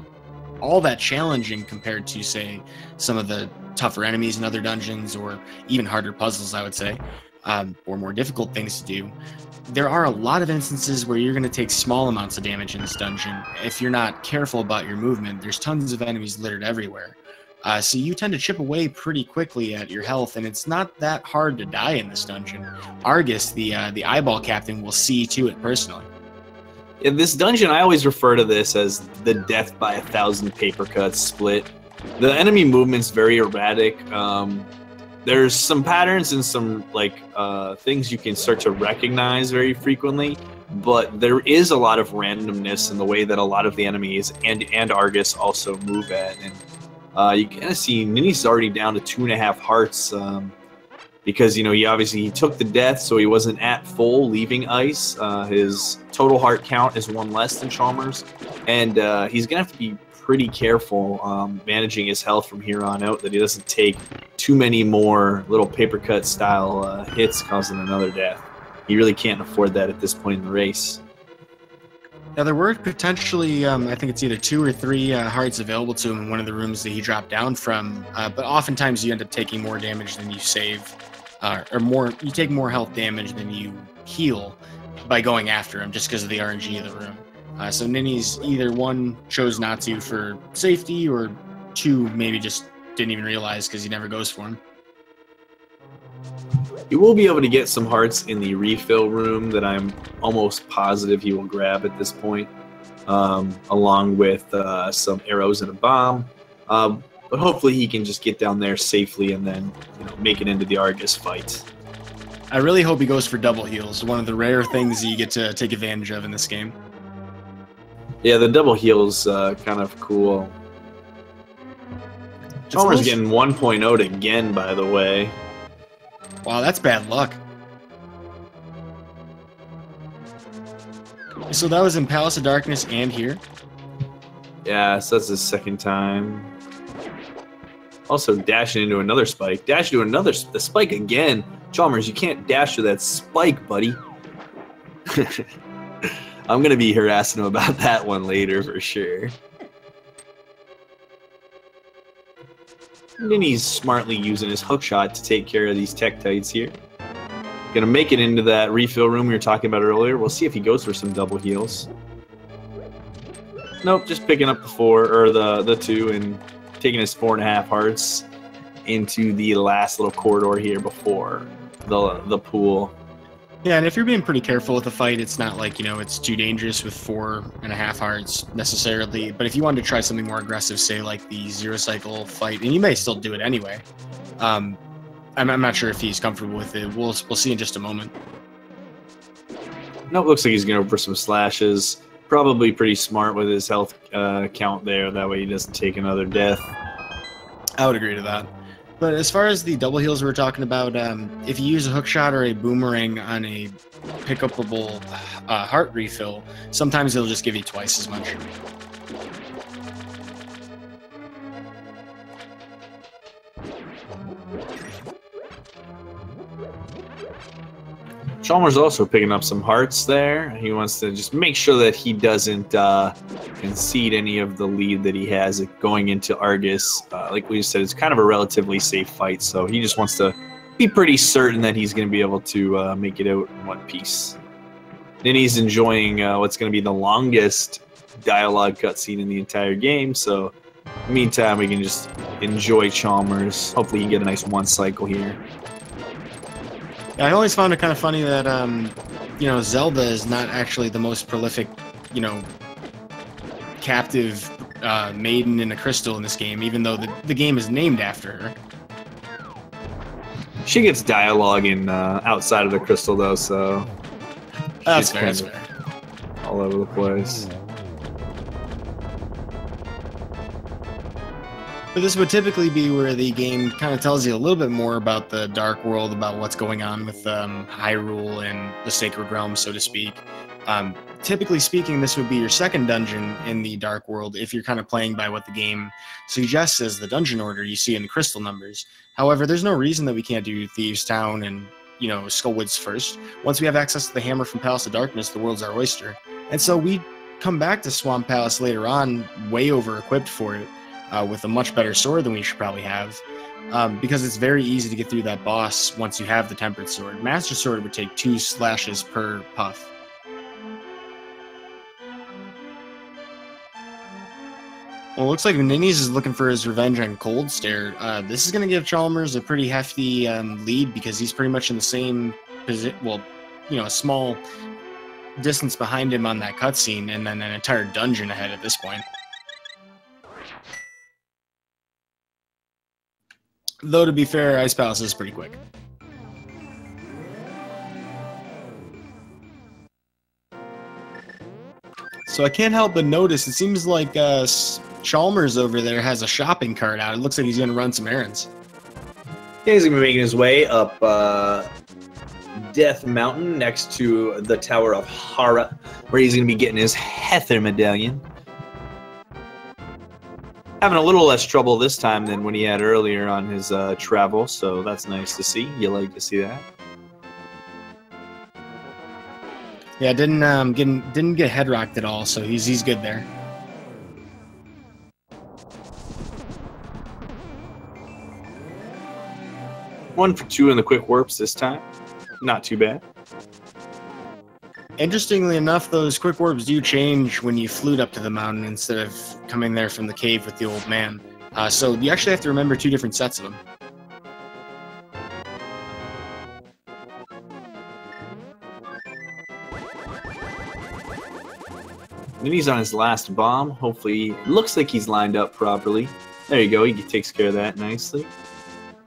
all that challenging compared to, say, some of the tougher enemies in other dungeons, or even harder puzzles, I would say, or more difficult things to do, there are a lot of instances where you're going to take small amounts of damage in this dungeon. If you're not careful about your movement, there's tons of enemies littered everywhere. So you tend to chip away pretty quickly at your health, and it's not that hard to die in this dungeon. Argus, the eyeball captain, will see to it personally. In this dungeon, I always refer to this as the death by 1,000 paper cuts split. The enemy movement's very erratic. There's some patterns and some things you can start to recognize very frequently, but there is a lot of randomness in the way that a lot of the enemies and Argus also move at. And you kind of see Ninny's already down to 2.5 hearts because, you know, he took the death, so he wasn't at full leaving ice. His total heart count is 1 less than Chalmers, and he's gonna have to be pretty careful managing his health from here on out, that he doesn't take too many more little paper cut style hits causing another death. He really can't afford that at this point in the race. Now, there were potentially, I think it's either 2 or 3 hearts available to him in one of the rooms that he dropped down from, but oftentimes you end up taking more damage than you save, you take more health damage than you heal by going after him, just because of the RNG of the room. So Ninny's either 1, chose not to for safety, or 2, maybe just didn't even realize because he never goes for him. You will be able to get some hearts in the refill room that I'm almost positive he will grab at this point, along with some arrows and a bomb. But hopefully he can just get down there safely and then, you know, make it into the Argus fight. I really hope he goes for double heals, one of the rare things that you get to take advantage of in this game. Yeah, the double heal's kind of cool. Chalmers getting 1.0'd again, by the way. Wow, that's bad luck. So that was in Palace of Darkness and here? Yeah, so that's his 2nd time. Also dashing into another spike. Dash into the spike again. Chalmers, you can't dash to that spike, buddy. I'm going to be harassing him about that one later for sure. Ninny's smartly using his hookshot to take care of these Tektites here. Gonna make it into that refill room we were talking about earlier. We'll see if he goes for some double heals. Nope, just picking up the 4 or the 2 and taking his 4.5 hearts into the last little corridor here before the pool. Yeah, and if you're being pretty careful with the fight, it's not like, you know, it's too dangerous with 4.5 hearts necessarily. But if you wanted to try something more aggressive, say like the 0 cycle fight, and you may still do it anyway, I'm not sure if he's comfortable with it. We'll see in just a moment. Nope, looks like he's going to go for some slashes. Probably pretty smart with his health count there. That way he doesn't take another death. I would agree to that. But as far as the double heals we were talking about, if you use a hookshot or a boomerang on a pick-upable heart refill, sometimes it'll just give you twice as much. Chalmers also picking up some hearts there. He wants to just make sure that he doesn't concede any of the lead that he has going into Argus. Like we said, it's kind of a relatively safe fight, so he just wants to be pretty certain that he's going to be able to make it out in one piece. Ninny's enjoying what's going to be the longest dialogue cutscene in the entire game, so in the meantime, we can just enjoy Chalmers. Hopefully he can get a nice 1 cycle here. I always found it kind of funny that, you know, Zelda is not actually the most prolific you know, captive maiden in a crystal in this game, even though the game is named after her. She gets dialogue in outside of the crystal, though, so That's fair. That's fair. All over the place. But this would typically be where the game kind of tells you a little bit more about the Dark World, about what's going on with Hyrule and the Sacred Realm, so to speak. Typically speaking, this would be your second dungeon in the Dark World if you're kind of playing by what the game suggests as the dungeon order you see in the crystal numbers. However, there's no reason that we can't do Thieves' Town and, you know, Skullwoods first. Once we have access to the hammer from Palace of Darkness, the world's our oyster. And so we come back to Swamp Palace later on, way over-equipped for it, with a much better sword than we should probably have, because it's very easy to get through that boss once you have the Tempered Sword. Master Sword would take 2 slashes per puff. Well, it looks like Ninnyz is looking for his revenge on Cold Stare. This is going to give Chalmers a pretty hefty lead because he's pretty much in the same position, well, you know, a small distance behind him on that cutscene, and then an entire dungeon ahead at this point. Though, to be fair, Ice Palace is pretty quick. So I can't help but notice, it seems like Chalmers over there has a shopping cart out. It looks like he's going to run some errands. Yeah, he's going to be making his way up Death Mountain next to the Tower of Hara, where he's going to be getting his Heather Medallion. Having a little less trouble this time than when he had earlier on his travel, so that's nice to see. You like to see that. Yeah, didn't get head rocked at all, so he's good there. One for 2 in the quick warps this time. Not too bad. Interestingly enough, those quick warps do change when you flute up to the mountain instead of coming there from the cave with the old man. So you actually have to remember 2 different sets of them. Ninnyz on his last bomb. Hopefully, looks like he's lined up properly. There you go. He takes care of that nicely.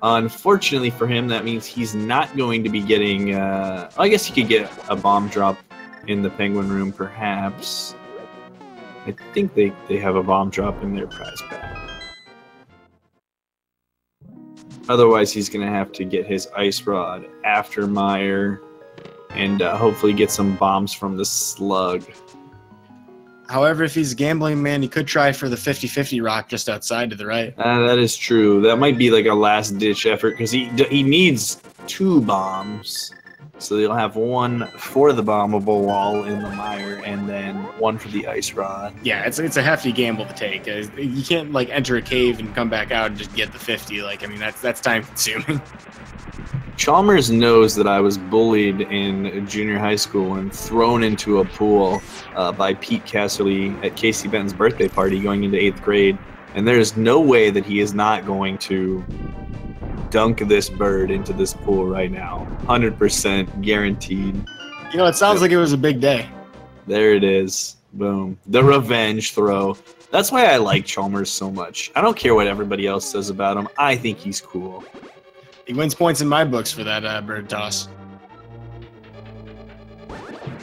Unfortunately for him, that means he's not going to be getting... I guess he could get a bomb drop in the Penguin Room, perhaps. I think they have a bomb drop in their prize pack. Otherwise, he's going to have to get his Ice Rod after Meyer and hopefully get some bombs from the Slug. However, if he's a gambling man, he could try for the 50-50 rock just outside to the right. That is true. That might be like a last-ditch effort because he needs 2 bombs. So they'll have 1 for the bombable wall in the mire and then 1 for the Ice Rod. Yeah, it's a hefty gamble to take. You can't like enter a cave and come back out and just get the 50. Like, I mean, that's time-consuming. Chalmers knows that I was bullied in junior high school and thrown into a pool by Pete Casserly at Casey Benton's birthday party going into 8th grade. And there's no way that he is not going to dunk this bird into this pool right now. 100% guaranteed. You know, it sounds like it was a big day. There it is. Boom. The revenge throw. That's why I like Chalmers so much. I don't care what everybody else says about him. I think he's cool. He wins points in my books for that bird toss.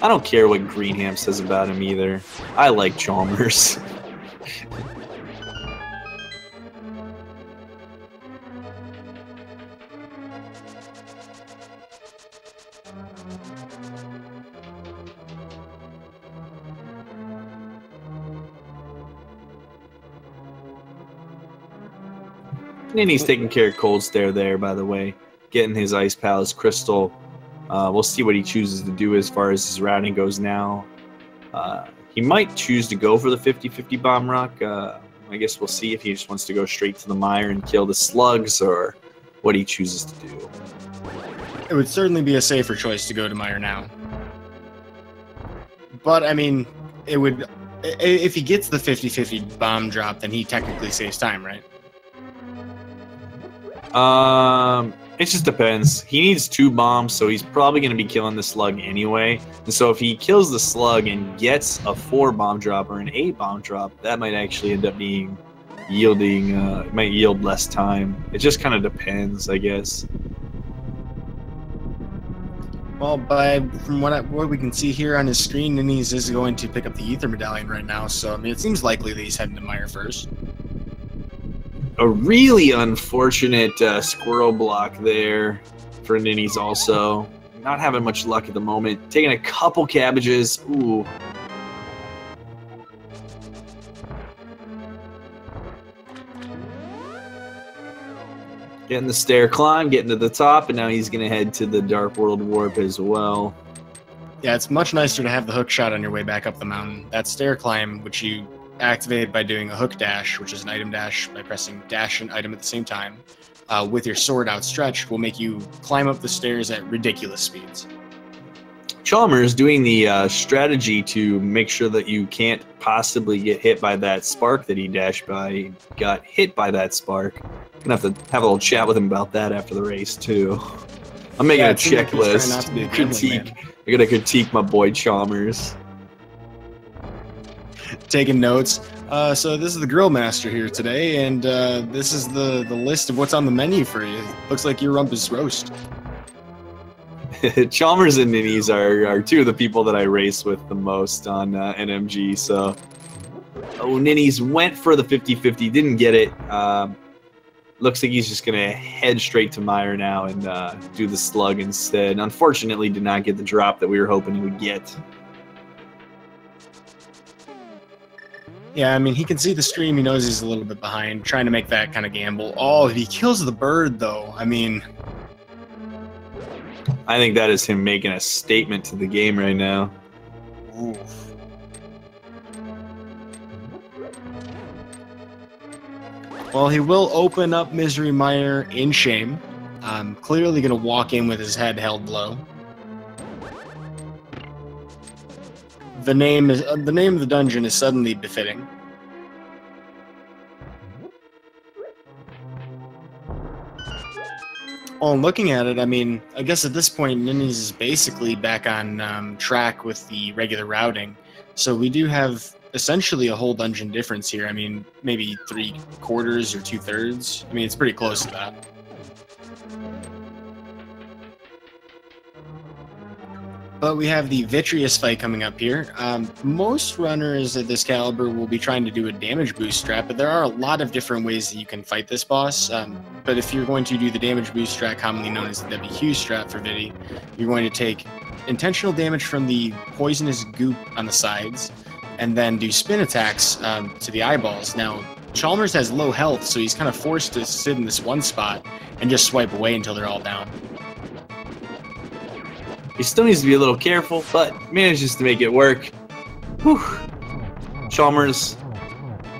I don't care what Greenham says about him either. I like Chalmers. Ninny's taking care of Cold Stare there, by the way. Getting his Ice Palace Crystal. We'll see what he chooses to do as far as his routing goes now. He might choose to go for the 50-50 Bomb Rock. I guess we'll see if he just wants to go straight to the mire and kill the slugs or what he chooses to do. It would certainly be a safer choice to go to mire now. But, I mean, it would... If he gets the 50-50 bomb drop, then he technically saves time, right? It just depends. He needs 2 bombs, so he's probably going to be killing the slug anyway. And so if he kills the slug and gets a 4 bomb drop or an 8 bomb drop, that might actually end up being yielding, it might yield less time. It just kind of depends, I guess. Well, from what we can see here on his screen, Ninnyz is going to pick up the Ether Medallion right now, so I mean, it seems likely that he's heading to Mire first. A really unfortunate squirrel block there for Ninnyz also. Not having much luck at the moment. Taking a couple cabbages. Ooh. Getting the stair climb, getting to the top, and now he's going to head to the Dark World Warp as well. Yeah, it's much nicer to have the hook shot on your way back up the mountain. That stair climb, which you activate by doing a hook dash, which is an item dash by pressing dash and item at the same time, with your sword outstretched, will make you climb up the stairs at ridiculous speeds. Chalmers doing the strategy to make sure that you can't possibly get hit by that spark that he dashed by. Got hit by that spark. Gonna have to have a little chat with him about that after the race too. I'm making a checklist. I gotta critique my boy Chalmers. Taking notes. So this is the grill master here today, and this is the list of what's on the menu for you. Looks like your rump is roast. Chalmers and Ninnyz are 2 of the people that I race with the most on NMG. So, Ninnyz went for the 50-50, didn't get it. Looks like he's just gonna head straight to Mire now and do the slug instead. Unfortunately, did not get the drop that we were hoping he would get. Yeah, I mean, he can see the stream. He knows he's a little bit behind, trying to make that kind of gamble. Oh, if he kills the bird, though, I mean... I think that is him making a statement to the game right now. Oof. Well, he will open up Misery Mire in shame. Clearly going to walk in with his head held low. The name of the dungeon is suddenly befitting. Well, looking at it, I mean, I guess at this point, Ninnyz is basically back on track with the regular routing. So we do have essentially a whole dungeon difference here. I mean, maybe 3/4 or 2/3. I mean, it's pretty close to that. But we have the Vitreous fight coming up here. Most runners at this caliber will be trying to do a damage boost strat, but there are a lot of different ways that you can fight this boss. But if you're going to do the damage boost strat, commonly known as the WQ strat for Vidi, you're going to take intentional damage from the poisonous goop on the sides, and then do spin attacks to the eyeballs. Now, Chalmers has low health, so he's kind of forced to sit in this one spot and just swipe away until they're all down. He still needs to be a little careful, but manages to make it work. Whew. Chalmers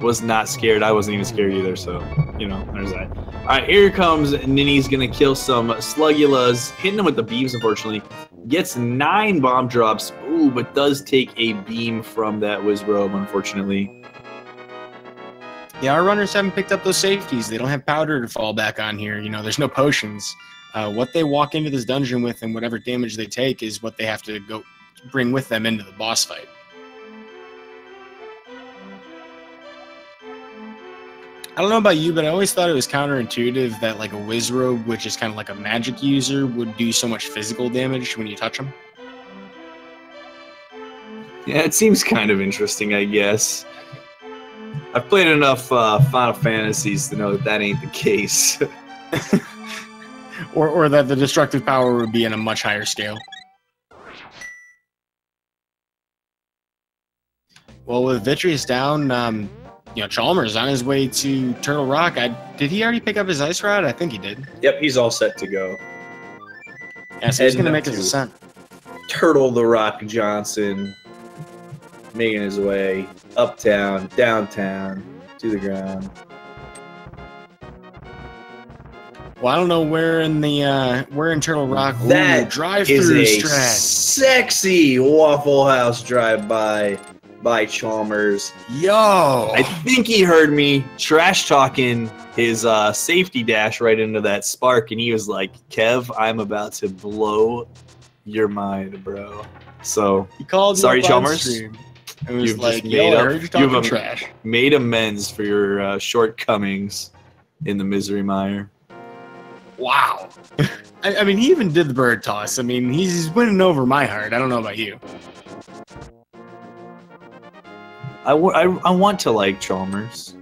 was not scared. I wasn't even scared either, so, you know, there's that. All right, here comes Ninnyz going to kill some Slugulas, hitting him with the beams, unfortunately. Gets 9 bomb drops, ooh, but does take a beam from that Wizrobe, unfortunately. Yeah, our runners haven't picked up those safeties. They don't have powder to fall back on here. You know, there's no potions. What they walk into this dungeon with and whatever damage they take is what they have to go bring with them into the boss fight. I don't know about you, but I always thought it was counterintuitive that like a Wizrobe, which is kind of like a magic user, would do so much physical damage when you touch them. Yeah, it seems kind of interesting, I guess. I've played enough Final Fantasies to know that that ain't the case. Or that the destructive power would be in a much higher scale. Well, with Vitreous down, you know, Chalmers on his way to Turtle Rock. Did he already pick up his ice rod? I think he did. Yep, he's all set to go. Yeah, so he's going to make his ascent. Turtle the Rock Johnson making his way uptown, downtown, to the ground. Well, I don't know where in Turtle Rock that drive-through is a strat. Sexy Waffle House drive-by. by Chalmers. Yo! I think he heard me trash talking his safety dash right into that spark, and he was like, Kev, I'm about to blow your mind, bro. So, He called sorry, you up on Chalmers. stream. It was You've like, just made yo, I up. heard you talking trash. Made amends for your shortcomings in the misery mire. Wow. I mean, he even did the bird toss. I mean, he's winning over my heart. I don't know about you. I want to like Chalmers.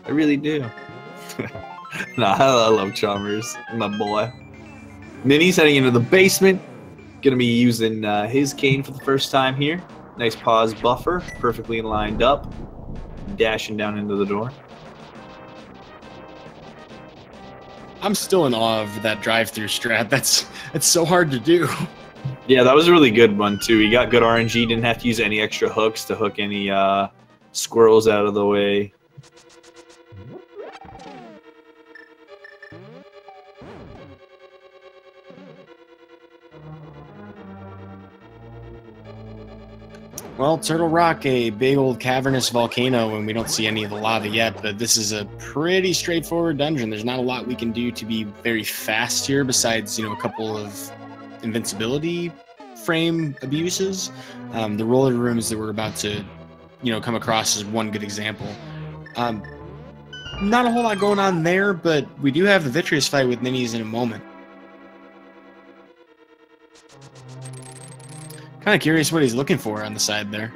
I really do. Nah, I love Chalmers. My boy. Ninnyz heading into the basement. Gonna be using his cane for the first time here. Nice pause buffer. Perfectly lined up. Dashing down into the door. I'm still in awe of that drive-through strat. It's so hard to do. Yeah, that was a really good one, too. He got good RNG. Didn't have to use any extra hooks to hook any squirrels out of the way. Well, Turtle Rock, a big old cavernous volcano, and we don't see any of the lava yet, but this is a pretty straightforward dungeon. There's not a lot we can do to be very fast here besides, a couple of invincibility frame abuses. The roller rooms that we're about to, come across is one good example. Not a whole lot going on there, but we do have the Vitreous fight with Ninnyz in a moment. Kind of curious what he's looking for on the side there.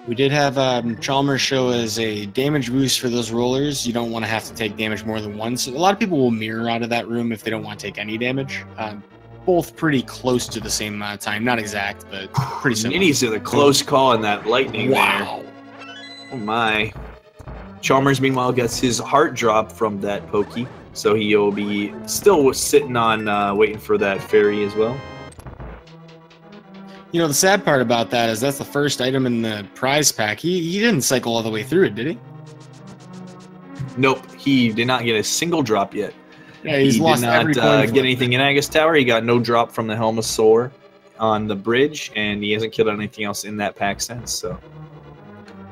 We did have Chalmers show as a damage boost for those rollers. You don't want to have to take damage more than once. A lot of people will mirror out of that room if they don't want to take any damage. Both pretty close to the same amount of time. Not exact, but pretty similar. Ninnyz did a close call in that lightning wow. there. Oh my. Chalmers, meanwhile, gets his heart drop from that pokey, so he'll be still sitting on waiting for that fairy as well. The sad part about that is that's the first item in the prize pack. He didn't cycle all the way through it, did he? Nope, he did not get a single drop yet. Yeah, he's lost every coin. He did not get anything in Agus Tower. He got no drop from the Helmosaur on the bridge, and he hasn't killed anything else in that pack since, so...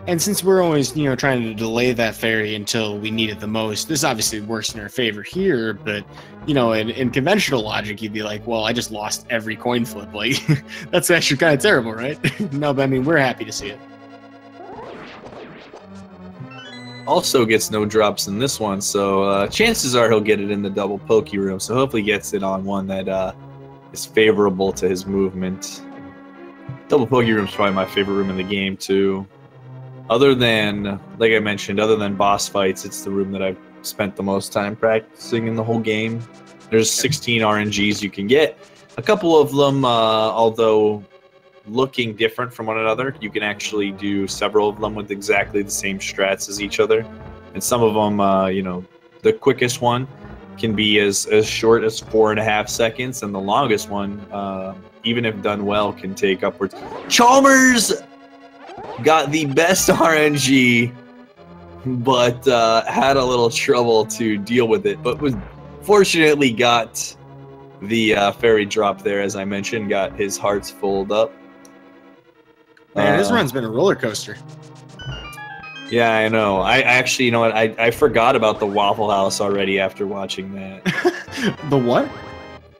And since we're always, trying to delay that fairy until we need it the most, this obviously works in our favor here, but, in conventional logic, you'd be like, well, I just lost every coin flip. Like, that's actually kind of terrible, right? No, but I mean, we're happy to see it. Also gets no drops in this one, so chances are he'll get it in the double pokey room, so hopefully gets it on one that is favorable to his movement. Double pokey room is probably my favorite room in the game, too. Other than, like I mentioned, other than boss fights, it's the room that I've spent the most time practicing in the whole game. There's 16 RNGs you can get. A couple of them, although looking different from one another, you can actually do several of them with exactly the same strats as each other. And some of them, the quickest one can be as short as 4.5 seconds, and the longest one, even if done well, can take upwards. Chalmers got the best RNG, but had a little trouble to deal with it. But fortunately got the fairy drop there, as I mentioned. Got his hearts filled up. Man, this run's been a roller coaster. Yeah, I know. I actually, you know what? I forgot about the Waffle House already after watching that. The what?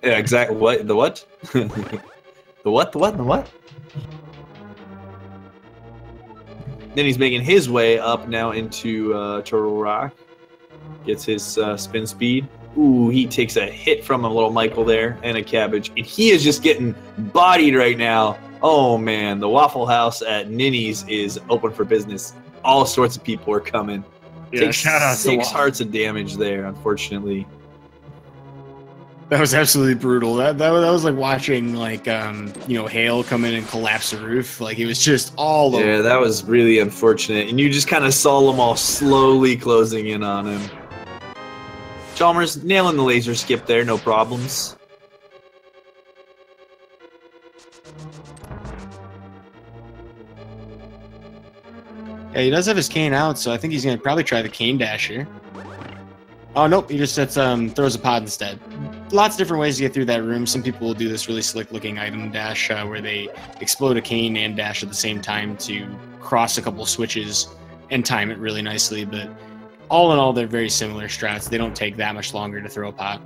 Yeah, exactly. What? The what? The what? The what? The what? Then he's making his way up now into Turtle Rock. Gets his spin speed. Ooh, he takes a hit from a little Michael there and a cabbage. And he is just getting bodied right now. Oh, man. The Waffle House at Ninnyz is open for business. All sorts of people are coming. Yeah, Takes shout out to 6 hearts of damage there, unfortunately. That was absolutely brutal. That was like watching hail come in and collapse the roof. Like it was just all over. Yeah, that was really unfortunate. And you just kind of saw them all slowly closing in on him. Chalmers nailing the laser skip there, no problems. Yeah, he does have his cane out, so I think he's gonna probably try the cane dash here. Oh, nope, he just sets, throws a pod instead. Lots of different ways to get through that room. Some people will do this really slick-looking item dash where they explode a cane and dash at the same time to cross a couple switches and time it really nicely, but all in all, they're very similar strats. They don't take that much longer to throw a pot.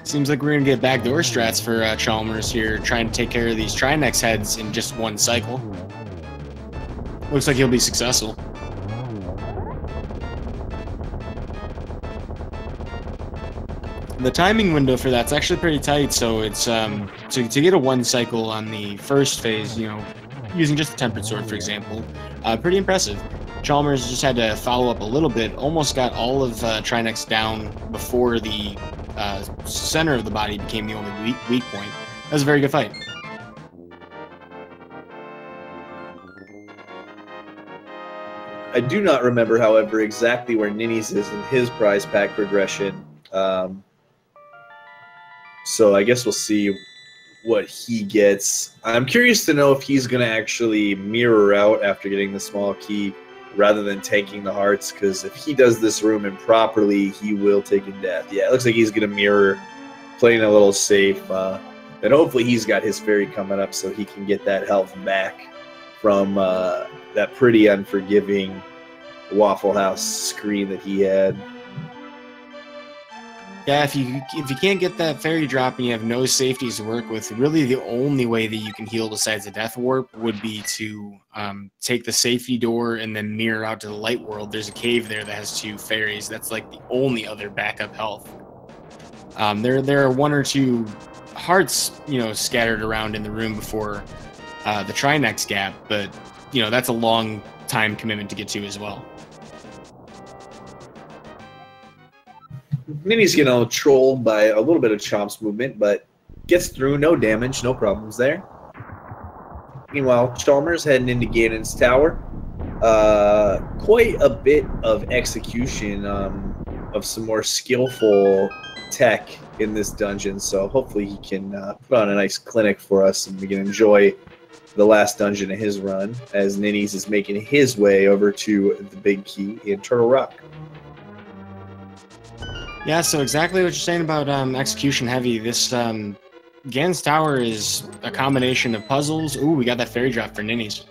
Seems like we're going to get backdoor strats for Chalmers here, trying to take care of these Trinex heads in just one cycle. Looks like he'll be successful. The timing window for that's actually pretty tight, so it's to get a one cycle on the first phase, you know, using just a tempered sword, for example, pretty impressive. Chalmers just had to follow up a little bit, almost got all of Trinex down before the center of the body became the only weak point. That was a very good fight. I do not remember, however, exactly where Ninnyz is in his prize pack progression. So I guess we'll see what he gets. I'm curious to know if he's going to actually mirror out after getting the small key rather than taking the hearts, because if he does this room improperly, he will take a death. Yeah, it looks like he's going to mirror, playing a little safe. And hopefully he's got his fairy coming up so he can get that health back from that pretty unforgiving Waffle House screen that he had. Yeah, if you can't get that fairy drop and you have no safeties to work with, really the only way that you can heal besides the death warp would be to take the safety door and then mirror out to the light world. There's a cave there that has 2 fairies. That's like the only other backup health. There are 1 or 2 hearts, you know, scattered around in the room before the Trinex gap, but you know that's a long time commitment to get to as well. Ninnyz getting trolled by a little bit of Chomp's movement, but gets through, no damage, no problems there. Meanwhile, Chalmers heading into Ganon's tower. Quite a bit of execution of some more skillful tech in this dungeon, so hopefully he can put on a nice clinic for us and we can enjoy the last dungeon of his run as Ninnyz is making his way over to the big key in Turtle Rock. Yeah, so exactly what you're saying about execution heavy. This Gan's tower is a combination of puzzles. Ooh, we got that fairy drop for Ninnyz.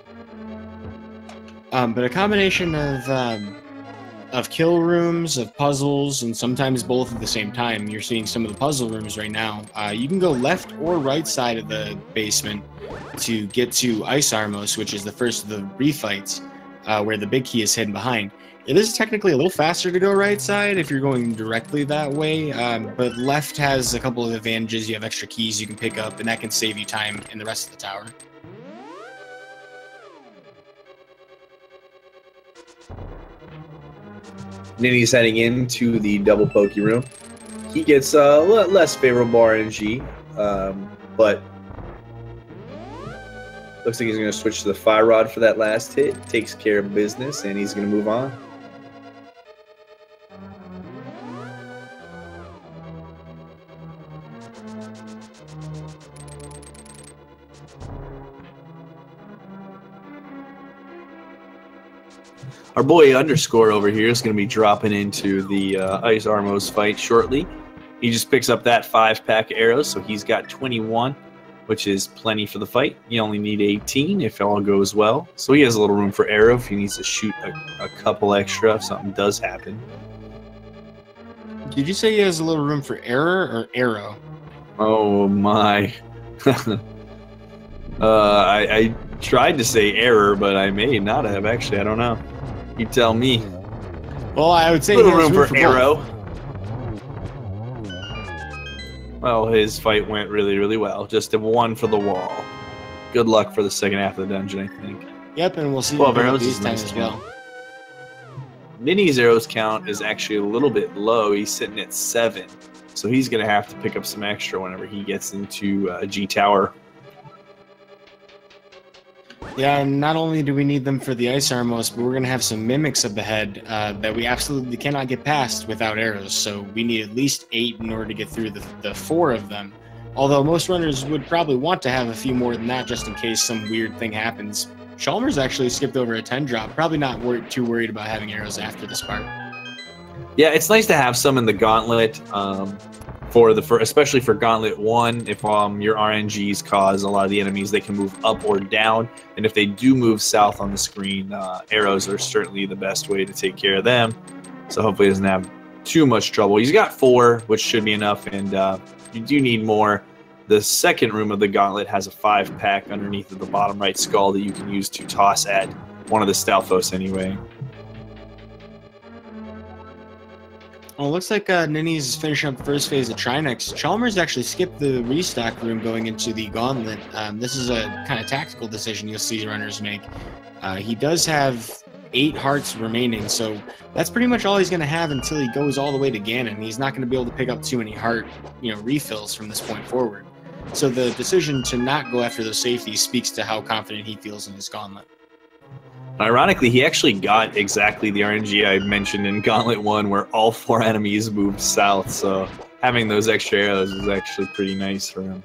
But a combination of kill rooms, of puzzles, and sometimes both at the same time. You're seeing some of the puzzle rooms right now. You can go left or right side of the basement to get to Ice Armos, which is the first of the refights, where the big key is hidden behind. It is technically a little faster to go right side if you're going directly that way, but left has a couple of advantages. You have extra keys you can pick up, and that can save you time in the rest of the tower. Ninnyz heading into the double pokey room. He gets a less favorable RNG, but looks like he's going to switch to the Fire Rod for that last hit. Takes care of business, and he's going to move on. Our boy Underscore over here is going to be dropping into the Ice Armos fight shortly. He just picks up that 5-pack arrows, so he's got 21, which is plenty for the fight. You only need 18 if all goes well. So he has a little room for arrow if he needs to shoot a couple extra if something does happen. Did you say he has a little room for error or arrow? Oh my. I tried to say error, but I may not have actually. I don't know. You tell me. Well, I would say a little room for arrow. Well, his fight went really, really well. Just a 1 for the wall. Good luck for the second half of the dungeon, I think. Yep, and we'll see 12 arrows these is times nice as well. Ninny's arrows count is actually a little bit low. He's sitting at 7. So he's going to have to pick up some extra whenever he gets into G Tower. Yeah, and not only do we need them for the Ice Armos, but we're going to have some mimics of the head that we absolutely cannot get past without arrows. So we need at least 8 in order to get through the 4 of them. Although most runners would probably want to have a few more than that just in case some weird thing happens. Chalmers actually skipped over a 10 drop, probably not too worried about having arrows after this part. Yeah, it's nice to have some in the gauntlet, especially for Gauntlet 1. If your RNGs cause a lot of the enemies, they can move up or down, and if they do move south on the screen, arrows are certainly the best way to take care of them. So hopefully he doesn't have too much trouble. He's got 4, which should be enough, and you do need more. The second room of the gauntlet has a 5-pack underneath of the bottom right skull that you can use to toss at one of the Stalfos anyway. Well, it looks like Ninnyz is finishing up the first phase of Trinex. Chalmers actually skipped the restock room going into the gauntlet. This is a kind of tactical decision you'll see runners make. He does have 8 hearts remaining, so that's pretty much all he's going to have until he goes all the way to Ganon. He's not going to be able to pick up too many heart, refills from this point forward. So the decision to not go after those safeties speaks to how confident he feels in his gauntlet. Ironically, he actually got exactly the RNG I mentioned in Gauntlet 1, where all 4 enemies moved south, so having those extra arrows was actually pretty nice for him.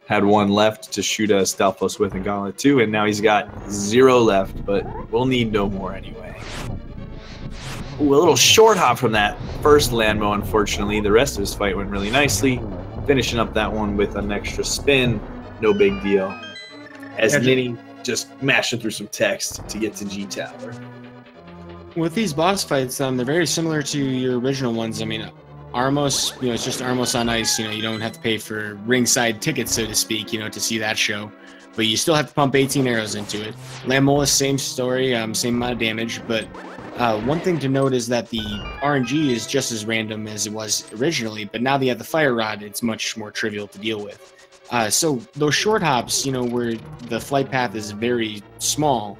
Had 1 left to shoot a Stalfos with in Gauntlet 2, and now he's got 0 left, but we'll need no more anyway. Ooh, a little short hop from that first Landmo, unfortunately. The rest of his fight went really nicely. Finishing up that one with an extra spin, no big deal. As Ninny just mashing through some text to get to G Tower. With these boss fights, they're very similar to your original ones. I mean, Armos, it's just Armos on ice. You don't have to pay for ringside tickets, so to speak, to see that show. But you still have to pump 18 arrows into it. Lammola, same story, same amount of damage. But one thing to note is that the RNG is just as random as it was originally. But now that you have the Fire Rod, it's much more trivial to deal with. So those short hops, where the flight path is very small,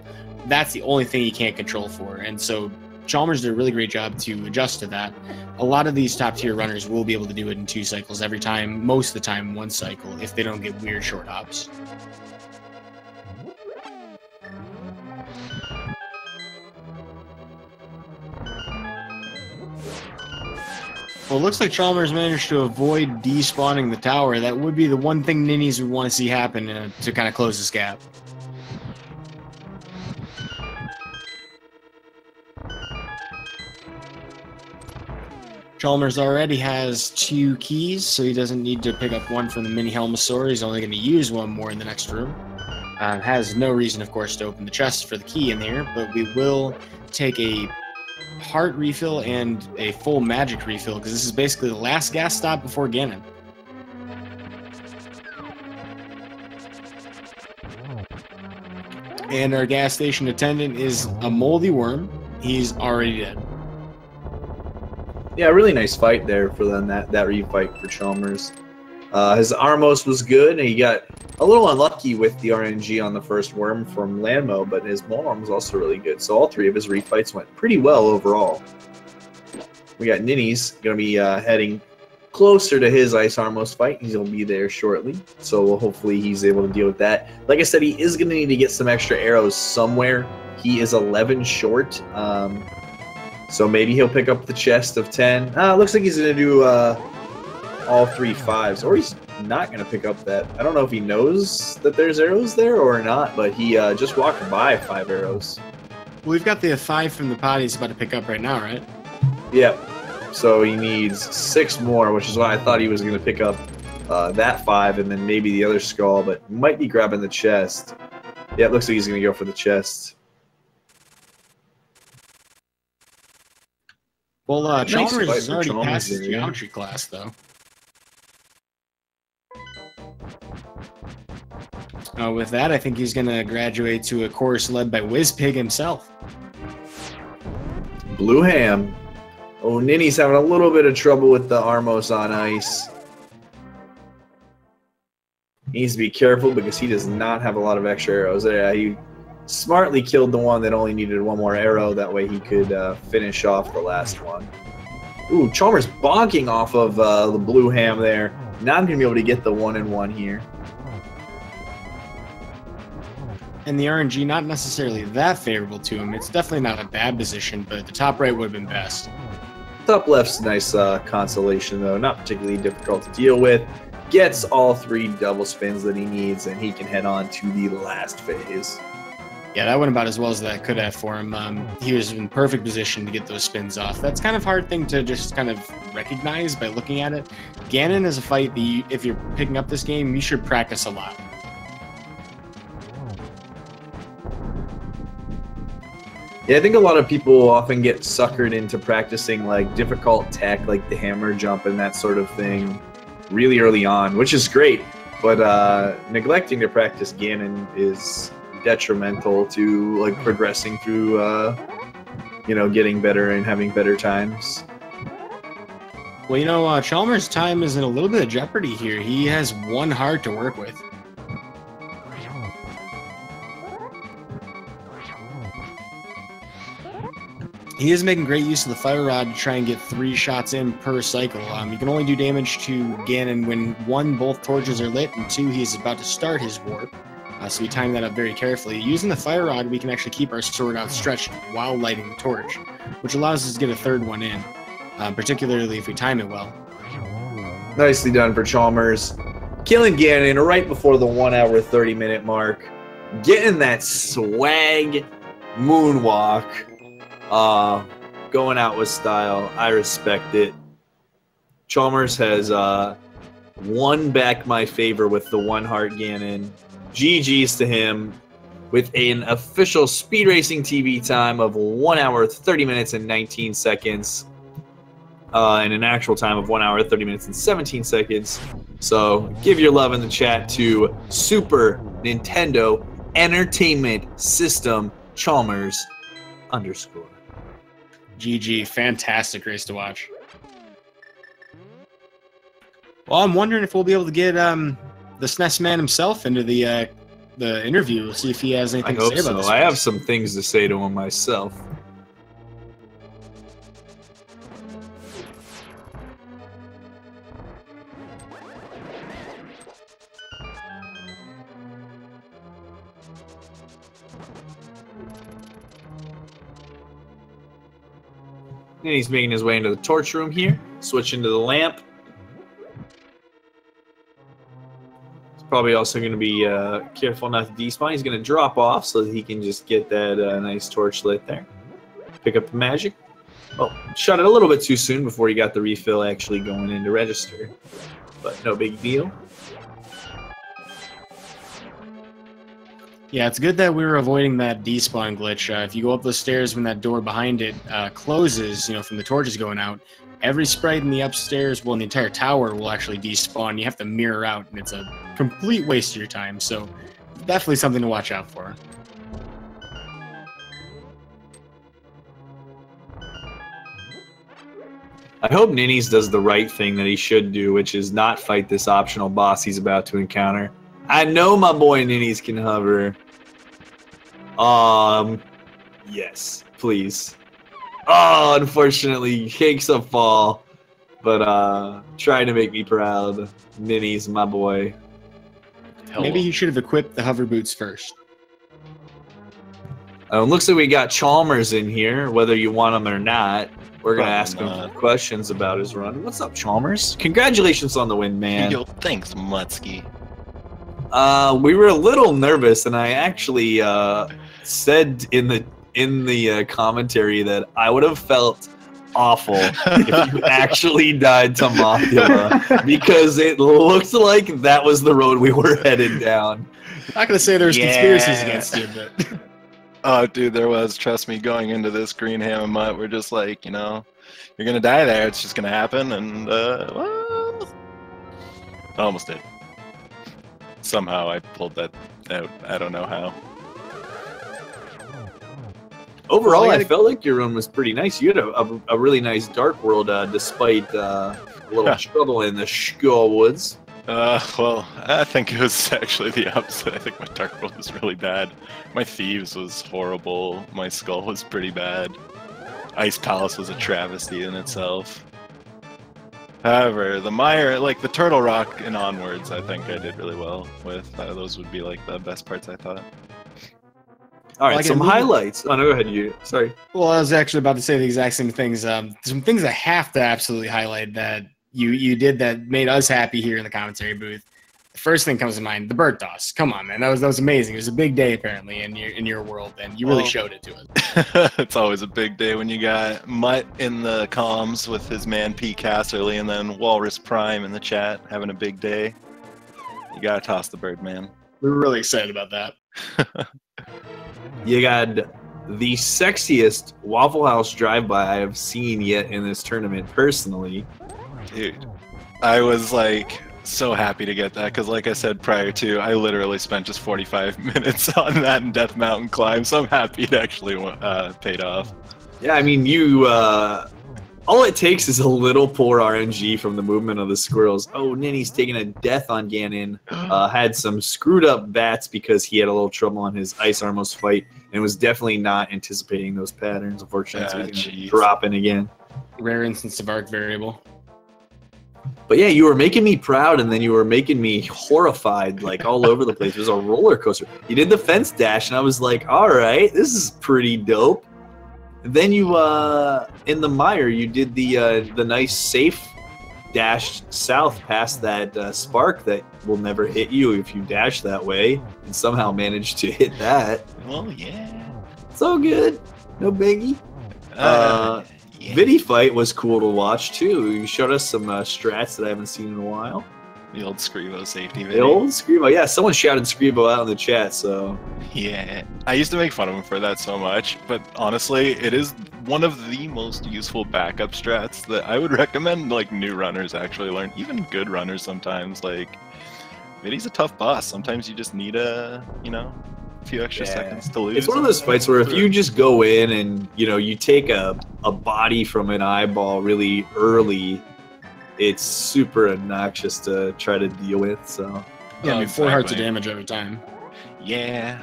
that's the only thing you can't control for. And so Chalmers did a really great job to adjust to that. A lot of these top tier runners will be able to do it in 2 cycles every time, most of the time 1 cycle, if they don't get weird short hops. Well, it looks like Chalmers managed to avoid despawning the tower. That would be the one thing Ninnyz would want to see happen to kind of close this gap. Chalmers already has 2 keys, so he doesn't need to pick up 1 from the mini Helmosaur. He's only going to use 1 more in the next room. Has no reason, of course, to open the chest for the key in there, but we will take a heart refill and a full magic refill, because this is basically the last gas stop before Ganon. And our gas station attendant is a moldy worm. He's already dead. Yeah, really nice fight there for them, that refight for Chalmers. His Armos was good, and he got a little unlucky with the RNG on the first worm from Landmo, but his Molorm was also really good. So all 3 of his refights went pretty well overall. We got Ninnyz going to be heading closer to his Ice Armos fight. He'll be there shortly, so hopefully he's able to deal with that. Like I said, he is going to need to get some extra arrows somewhere. He is 11 short, so maybe he'll pick up the chest of 10. Looks like he's going to do all 3 5s, or he's not going to pick up that. I don't know if he knows that there's arrows there or not, but he just walked by 5 arrows. Well, we've got the 5 from the pot he's about to pick up right now, right? Yep. So he needs 6 more, which is why I thought he was going to pick up that 5 and then maybe the other skull, but might be grabbing the chest. Yeah, it looks like he's going to go for the chest. Well, Chalmers has already passed his geometry class, though. With that, I think he's going to graduate to a course led by Wizpig himself. Blue Ham. Oh, Ninny's having a little bit of trouble with the Armos on ice. He needs to be careful because he does not have a lot of extra arrows. Yeah, he smartly killed the one that only needed 1 more arrow. That way he could finish off the last one. Ooh, Chalmers bonking off of the Blue Ham there. Not going to be able to get the 1-in-1 here. And the RNG not necessarily that favorable to him. It's definitely not a bad position, but the top right would have been best. Top left's a nice consolation, though. Not particularly difficult to deal with. gets all 3 double spins that he needs, and he can head on to the last phase. Yeah, that went about as well as that could have for him. He was in perfect position to get those spins off. That's kind of hard thing to just kind of recognize by looking at it. Ganon is a fight that if you're picking up this game, you should practice a lot. Yeah, I think a lot of people often get suckered into practicing like difficult tech, like the hammer jump and that sort of thing, really early on, which is great. But neglecting to practice Ganon is detrimental to like progressing through, getting better and having better times. Well, Chalmers' time is in a little bit of jeopardy here. He has 1 heart to work with. He is making great use of the Fire Rod to try and get 3 shots in per cycle. You can only do damage to Ganon when 1, both torches are lit, and 2, he's about to start his warp. So we time that up very carefully. Using the Fire Rod, we can actually keep our sword outstretched while lighting the torch, which allows us to get a 3rd one in, particularly if we time it well. Nicely done for Chalmers. Killing Ganon right before the 1 hour, 30-minute mark. Getting that swag moonwalk. Going out with style. I respect it. Chalmers has won back my favor with the 1 heart Ganon. GG's to him with an official Speed Racing TV time of 1 hour, 30 minutes, and 19 seconds. And an actual time of 1 hour, 30 minutes, and 17 seconds. So give your love in the chat to Super Nintendo Entertainment System Chalmers _ GG, fantastic race to watch. Well, I'm wondering if we'll be able to get the SNES man himself into the interview. We'll see if he has anything to say about this. I have some things to say to him myself. And he's making his way into the torch room here. Switch into the lamp. He's probably also going to be careful not to despawn. He's going to drop off so that he can just get that nice torch lit there. Pick up the magic. Oh, shot it a little bit too soon before he got the refill actually going into register. But no big deal. Yeah, it's good that we were avoiding that despawn glitch. If you go up those stairs when that door behind it closes, from the torches going out, every sprite in the upstairs, well, in the entire tower will actually despawn. You have to mirror out, and it's a complete waste of your time. So definitely something to watch out for. I hope Ninnyz does the right thing that he should do, which is not fight this optional boss he's about to encounter. I know my boy Ninnyz can hover. Yes, please. Oh, unfortunately, he takes a fall. But try to make me proud. Ninnyz, my boy. Maybe he should have equipped the hover boots first. Looks like we got Chalmers in here, whether you want him or not. We're going to ask him questions about his run. What's up, Chalmers? Congratulations on the win, man. Yo, thanks, Mutsky. We were a little nervous, and I actually said in the commentary that I would have felt awful if you actually died to Mothula, because it looked like that was the road we were headed down. I'm not gonna say there's conspiracies against you, but oh, dude, there was. Trust me, going into this Green Ham and Mutt, we're just like, you're gonna die there. It's just gonna happen, and well, I almost did. Somehow I pulled that out. I don't know how. Overall, I felt like your run was pretty nice. You had a really nice Dark World, despite a little trouble in the Skull Woods. Well, I think it was actually the opposite. I think my Dark World was really bad. My Thieves was horrible. My Skull was pretty bad. Ice Palace was a travesty in itself. However, the Mire, like the Turtle Rock and onwards, I think I did really well with. Those would be like the best parts, I thought. All right, some highlights. Oh, no, go ahead. You sorry. Well, I was actually about to say the exact same things. Some things I have to absolutely highlight that you did that made us happy here in the commentary booth. The first thing comes to mind, the bird toss. Come on, man, that was amazing. It was a big day apparently in your world, and you really showed it to us. It's always a big day when you got Mutt in the comms with his man Pete Casserly, and then Walrus Prime in the chat having a big day. You gotta toss the bird, man. We're really excited about that. You got the sexiest Waffle House drive-by I have seen yet in this tournament, personally. Dude, I was like so happy to get that because, like I said prior to, I literally spent just 45 minutes on that in Death Mountain Climb, so I'm happy it actually paid off. Yeah, I mean, you all it takes is a little poor RNG from the movement of the squirrels. Oh, Ninny's taking a death on Ganon. Had some screwed up bats because he had a little trouble on his Ice Armos fight and was definitely not anticipating those patterns. Unfortunately, so he's gonna drop in again. Rare instance of arc variable. But yeah, you were making me proud, and then you were making me horrified, like all over the place. It was a roller coaster. You did the fence dash, and I was like, all right, this is pretty dope. And then you, in the mire, you did the nice safe dash south past that spark that will never hit you if you dash that way, and somehow managed to hit that. Oh, yeah. It's all good. No biggie. Yeah. Viddy fight was cool to watch too. You showed us some strats that I haven't seen in a while. The old Scrivo safety The video. old Scrivo, yeah. Someone shouted Scrivo out in the chat, so Yeah, I used to make fun of him for that so much, but honestly, it is one of the most useful backup strats that I would recommend like new runners actually learn, even good runners sometimes. Like, Viddy's a tough boss. Sometimes you just need a few extra seconds to lose. it's one of those fights where if you just go in and you take a body from an eyeball really early, it's super obnoxious to try to deal with. So Yeah, I mean, 4 hearts of damage every time. Yeah.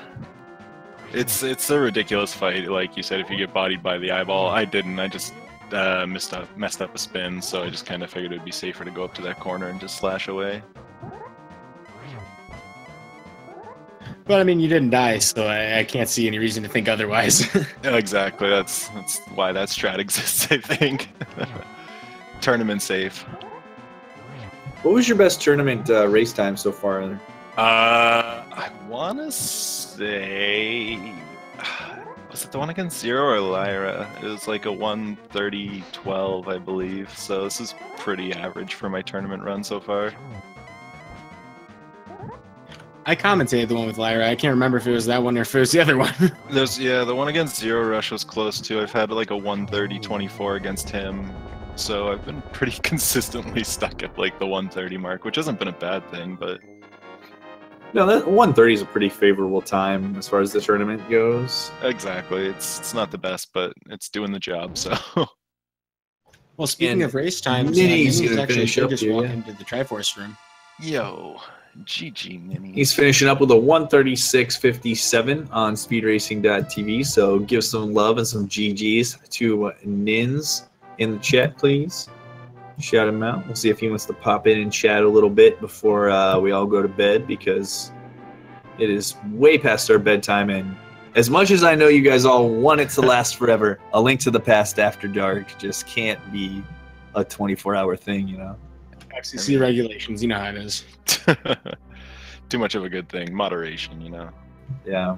It's a ridiculous fight, like you said, if you get bodied by the eyeball. I didn't. I just messed up a spin, so I just kind of figured it'd be safer to go up to that corner and just slash away. But I mean, you didn't die, so I can't see any reason to think otherwise. Yeah, exactly. That's why that strat exists, I think. Tournament safe. what was your best tournament race time so far? I want to say, was it the one against Zero or Lyra? It was like a 1:30:12, I believe. So this is pretty average for my tournament run so far. I commentated the one with Lyra. I can't remember if it was that one or if it was the other one. The one against Zero Rush was close too. I've had like a 1:30:24 against him. So I've been pretty consistently stuck at like the 1:30 mark, which hasn't been a bad thing, but No, that 1:30 is a pretty favorable time as far as the tournament goes. exactly. It's not the best, but it's doing the job, so Well, speaking And of race times, Ninnyz Ninnyz gonna actually finish should up just here, walk yeah. into the Triforce room. yo, GG Ninny. He's finishing up with a 1:36:57 on speedracing.tv, so give some love and some GGs to Ninnyz in the chat, please. Shout him out. We'll see if he wants to pop in and chat a little bit before we all go to bed, because it is way past our bedtime, and as much as I know you guys all want it to last forever, A Link to the Past After Dark just can't be a 24-hour thing, FCC regulations, you know how it is. Too much of a good thing. Moderation, Yeah.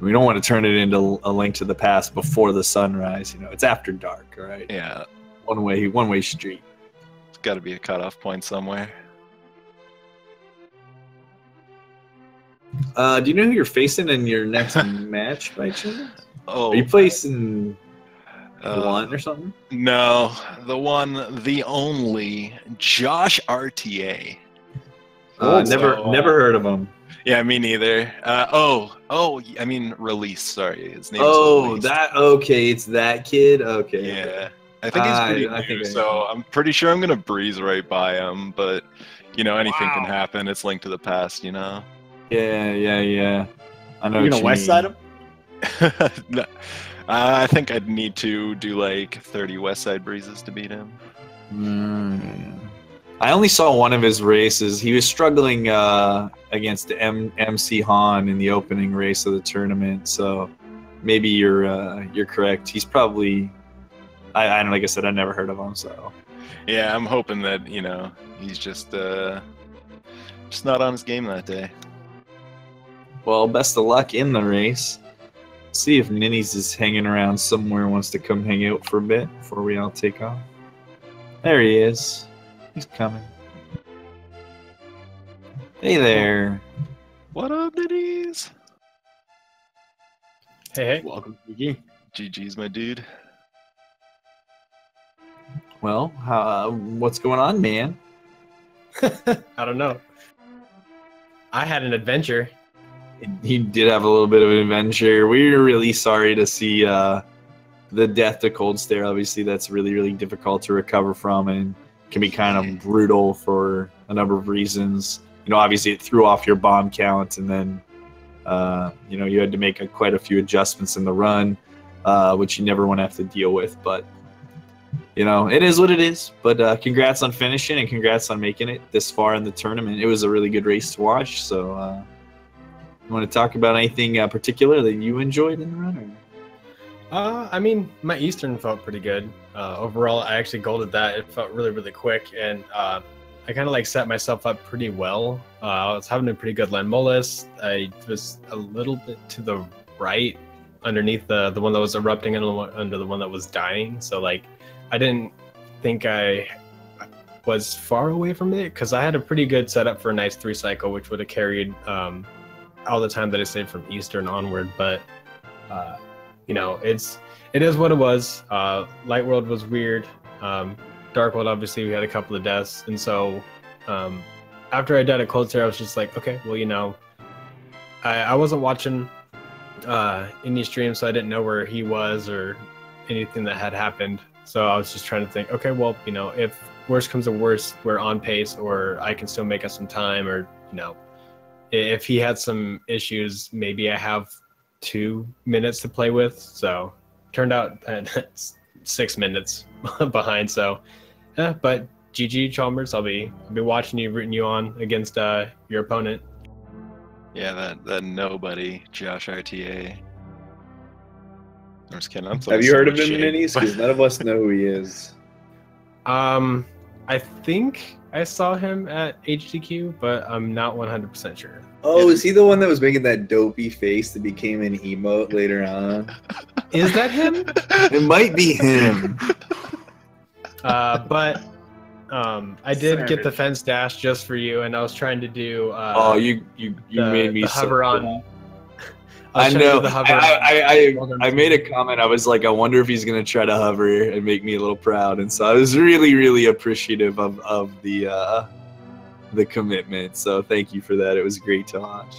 We don't want to turn it into A Link to the Past before the sunrise. It's after dark, all right? Yeah, One way street. it's got to be a cutoff point somewhere. Do you know who you're facing in your next match by chance? Oh, Are you facing Blunt or something? No, the only Josh RTA. Never heard of him. Yeah, me neither. I mean Release. Sorry, his name. Oh, is okay. It's that kid. Okay. Yeah, I think he's pretty new, so I'm pretty sure I'm gonna breeze right by him. But anything can happen. It's Link to the Past, Yeah. I know. You're gonna West Side him? No, I think I'd need to do like 30 West Side breezes to beat him. I only saw one of his races. He was struggling against MC Han in the opening race of the tournament. So maybe you're correct. He's probably I don't, like I said, I never heard of him. So Yeah, I'm hoping that he's just not on his game that day. well, best of luck in the race. See if Ninnyz is hanging around somewhere, wants to come hang out for a bit before we all take off. There he is. He's coming. Hey there. What up, Ninnyz? Hey, hey. Welcome, GG. GG's, my dude. Well, what's going on, man? I don't know. I had an adventure. He did have a little bit of an adventure. We were really sorry to see the death to Cold Stare. Obviously, that's really, really difficult to recover from and can be kind of brutal for a number of reasons. Obviously, it threw off your bomb count, and then, you had to make quite a few adjustments in the run, which you never want to have to deal with. But, it is what it is. But congrats on finishing, and congrats on making it this far in the tournament. It was a really good race to watch, so... you want to talk about anything particular that you enjoyed in the run? I mean, my Eastern felt pretty good. Overall, I actually golded that. It felt really, really quick, and I kind of set myself up pretty well. I was having a pretty good Landmolus. I was a little bit to the right underneath the one that was erupting and under the one that was dying. So I didn't think I was far away from it because I had a pretty good setup for a nice 3 cycle, which would have carried all the time that I saved from Eastern onward. But it is what it was. Light World was weird. Dark World, obviously, we had a couple of deaths, and so after I died at Cold Stare, I was just like, okay, well, I wasn't watching any streams, so I didn't know where he was or anything that had happened. So I was just trying to think, okay, well, if worst comes to worst, we're on pace, or I can still make us some time, or if he had some issues, maybe I have 2 minutes to play with. So turned out 6 minutes behind. So, but GG Chalmers, I'll be watching you, rooting you on against your opponent. Yeah, that nobody, Josh RTA. I'm just kidding. Have you heard of him, Ninnyz? Because none of us know who he is. I think I saw him at HDQ, but I'm not 100% sure. Oh, is he the one that was making that dopey face that became an emote later on? Is that him? It might be him. But I did get the fence dash just for you, and I was trying to do. You made me the hover on. I know. I made a comment. I was like, I wonder if he's gonna try to hover and make me a little proud, and so I was really, really appreciative of the commitment. So thank you for that. It was great to watch.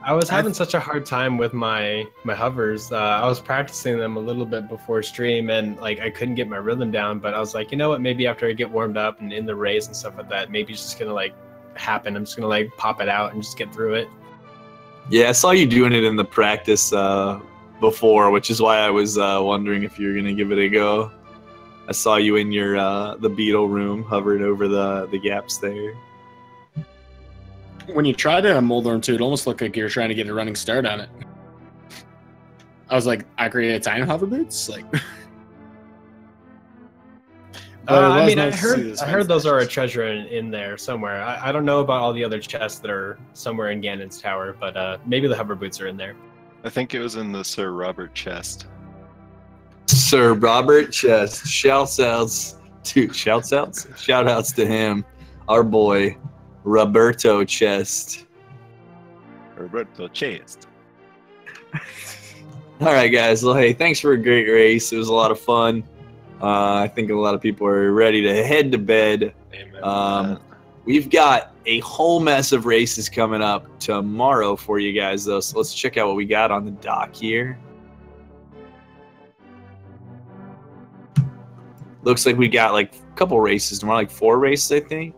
I was having such a hard time with my hovers. I was practicing them a little bit before stream, and I couldn't get my rhythm down. But I was like, you know what? Maybe after I get warmed up and in the race and stuff like that, maybe it's just gonna happen. I'm just gonna pop it out and just get through it. Yeah, I saw you doing it in the practice before, which is why I was wondering if you were gonna give it a go. I saw you in your the beetle room, hovering over the gaps there. When you tried it on Moldorm 2, it almost looked like you were trying to get a running start on it. I was like, I created time hover boots, I mean, I heard those are a treasure in there somewhere. I don't know about all the other chests that are somewhere in Ganon's tower, but maybe the hover boots are in there. I think it was in the Sir Robert chest. Sir Robert chest. Shout outs to him, our boy Roberto Chest. Roberto Chest. All right, guys. Well, hey, thanks for a great race. It was a lot of fun. I think a lot of people are ready to head to bed. Amen. We've got a whole mess of races coming up tomorrow for you guys, though. So let's check out what we got on the dock here. Looks like we got a couple races tomorrow, 4 races, I think.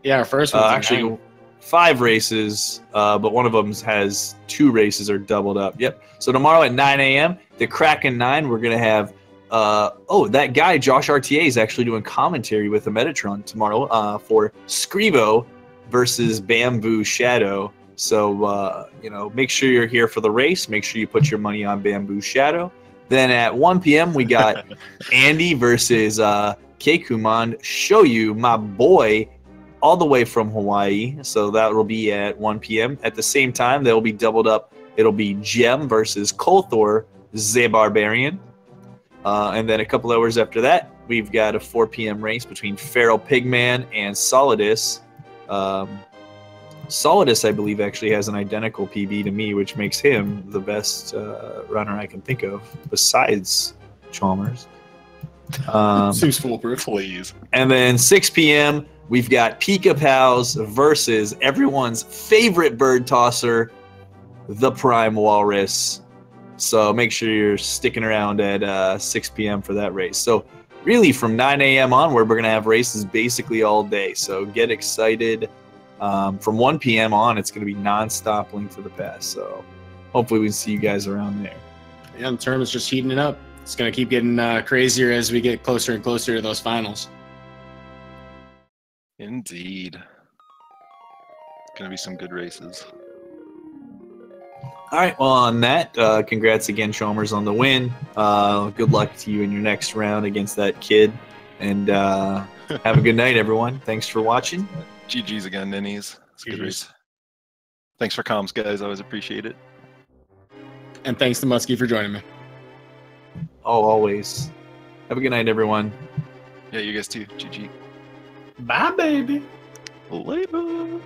Yeah, our first one's actually 5 races, but one of them has 2 races are doubled up. Yep. So tomorrow at 9 a.m., the Kraken 9, we're going to have that guy, Josh RTA, is actually doing commentary with the Metatron tomorrow for Scrivo versus Bamboo Shadow. So, make sure you're here for the race. Make sure you put your money on Bamboo Shadow. Then at 1 p.m. we got Andy versus Keikuman Shoyu, my boy, all the way from Hawaii. So that will be at 1 p.m. At the same time, they'll be doubled up. It'll be Gem versus Kolthor, the Barbarian. And then a couple hours after that, we've got a 4 p.m. race between Feral Pigman and Solidus. Solidus, I believe, actually has an identical PB to me, which makes him the best runner I can think of, besides Chalmers. Seems foolproof. Please. And then 6 p.m., we've got Pika Pals versus everyone's favorite bird tosser, the Prime Walrus. So make sure you're sticking around at 6 p.m. for that race. So really from 9 a.m. onward, we're going to have races basically all day. So get excited. From 1 p.m. on, it's going to be nonstop Link to the Past. So hopefully we can see you guys around there. Yeah, the tournament's just heating it up. It's going to keep getting crazier as we get closer and closer to those finals. Indeed. Going to be some good races. All right, well, on that, congrats again, Chalmers, on the win. Good luck to you in your next round against that kid. And have a good night, everyone. Thanks for watching. GG's again, Ninnyz. It's a good race. Thanks for comms, guys. I always appreciate it. And thanks to Muskie for joining me. Oh, always. Have a good night, everyone. Yeah, you guys too. GG. Bye, baby. Later.